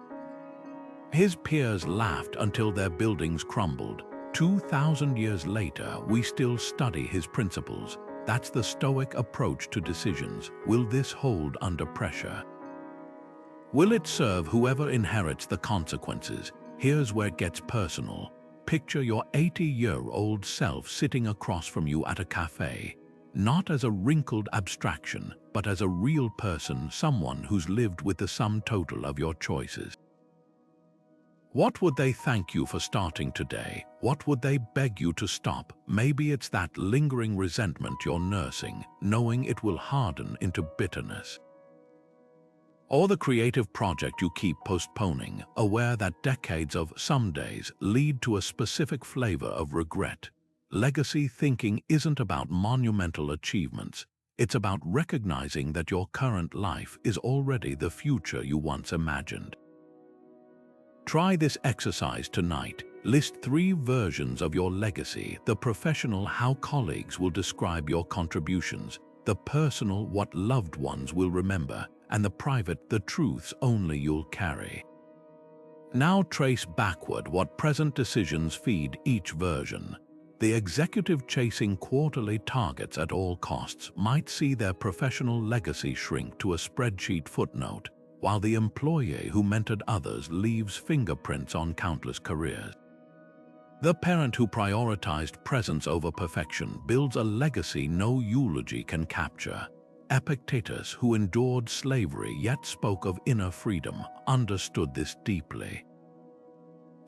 His peers laughed until their buildings crumbled. 2,000 years later, we still study his principles. That's the Stoic approach to decisions. Will this hold under pressure? Will it serve whoever inherits the consequences? Here's where it gets personal. Picture your 80-year-old self sitting across from you at a cafe, not as a wrinkled abstraction, but as a real person, someone who's lived with the sum total of your choices. What would they thank you for starting today? What would they beg you to stop? Maybe it's that lingering resentment you're nursing, knowing it will harden into bitterness. Or the creative project you keep postponing, aware that decades of some days lead to a specific flavor of regret. Legacy thinking isn't about monumental achievements. It's about recognizing that your current life is already the future you once imagined. Try this exercise tonight. List 3 versions of your legacy: the professional, how colleagues will describe your contributions; the personal, what loved ones will remember; and the private, the truths only you'll carry. Now trace backward what present decisions feed each version. The executive chasing quarterly targets at all costs might see their professional legacy shrink to a spreadsheet footnote, while the employee who mentored others leaves fingerprints on countless careers. The parent who prioritized presence over perfection builds a legacy no eulogy can capture. Epictetus, who endured slavery yet spoke of inner freedom, understood this deeply.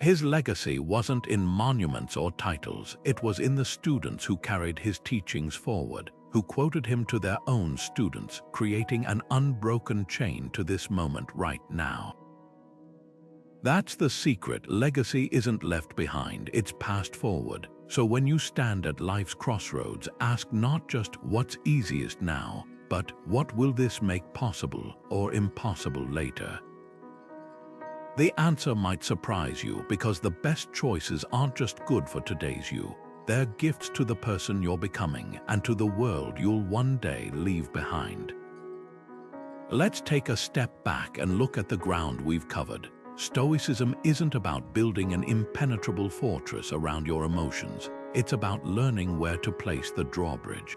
His legacy wasn't in monuments or titles, it was in the students who carried his teachings forward, who quoted him to their own students, creating an unbroken chain to this moment right now. That's the secret. Legacy isn't left behind, it's passed forward. So when you stand at life's crossroads, ask not just what's easiest now, but what will this make possible or impossible later? The answer might surprise you, because the best choices aren't just good for today's you. They're gifts to the person you're becoming and to the world you'll one day leave behind. Let's take a step back and look at the ground we've covered. Stoicism isn't about building an impenetrable fortress around your emotions. It's about learning where to place the drawbridge.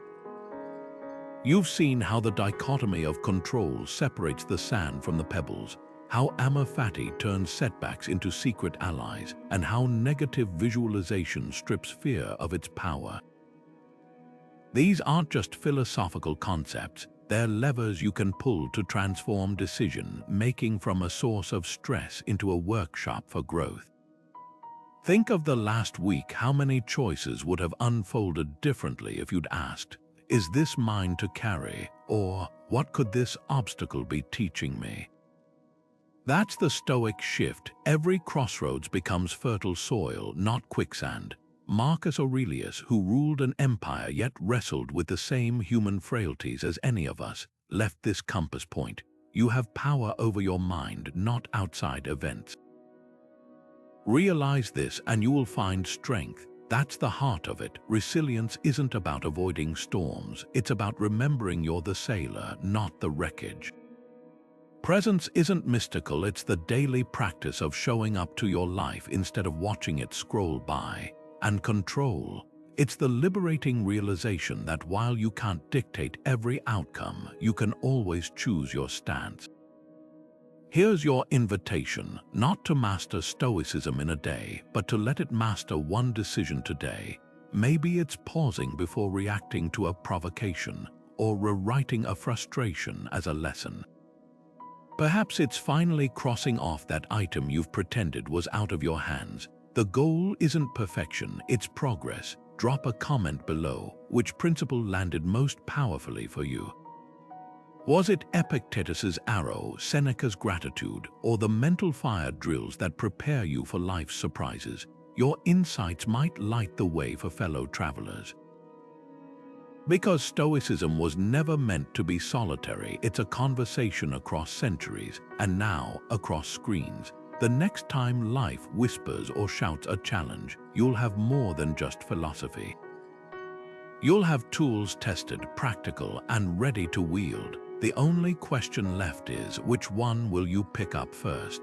You've seen how the dichotomy of control separates the sand from the pebbles, how Amor Fati turns setbacks into secret allies, and how negative visualization strips fear of its power. These aren't just philosophical concepts, they're levers you can pull to transform decision-making from a source of stress into a workshop for growth. Think of the last week. How many choices would have unfolded differently if you'd asked, "Is this mine to carry?" or "What could this obstacle be teaching me?" That's the Stoic shift. Every crossroads becomes fertile soil, not quicksand. Marcus Aurelius, who ruled an empire yet wrestled with the same human frailties as any of us, left this compass point. You have power over your mind, not outside events. Realize this and you will find strength. That's the heart of it. Resilience isn't about avoiding storms. It's about remembering you're the sailor, not the wreckage. Presence isn't mystical. It's the daily practice of showing up to your life instead of watching it scroll by. And control, it's the liberating realization that while you can't dictate every outcome, you can always choose your stance. Here's your invitation, not to master Stoicism in a day, but to let it master one decision today. Maybe it's pausing before reacting to a provocation, or rewriting a frustration as a lesson. Perhaps it's finally crossing off that item you've pretended was out of your hands. The goal isn't perfection, it's progress. Drop a comment below. Which principle landed most powerfully for you? Was it Epictetus's arrow, Seneca's gratitude, or the mental fire drills that prepare you for life's surprises? Your insights might light the way for fellow travelers. Because Stoicism was never meant to be solitary, it's a conversation across centuries, and now across screens. The next time life whispers or shouts a challenge, you'll have more than just philosophy. You'll have tools tested, practical, and ready to wield. The only question left is, which one will you pick up first?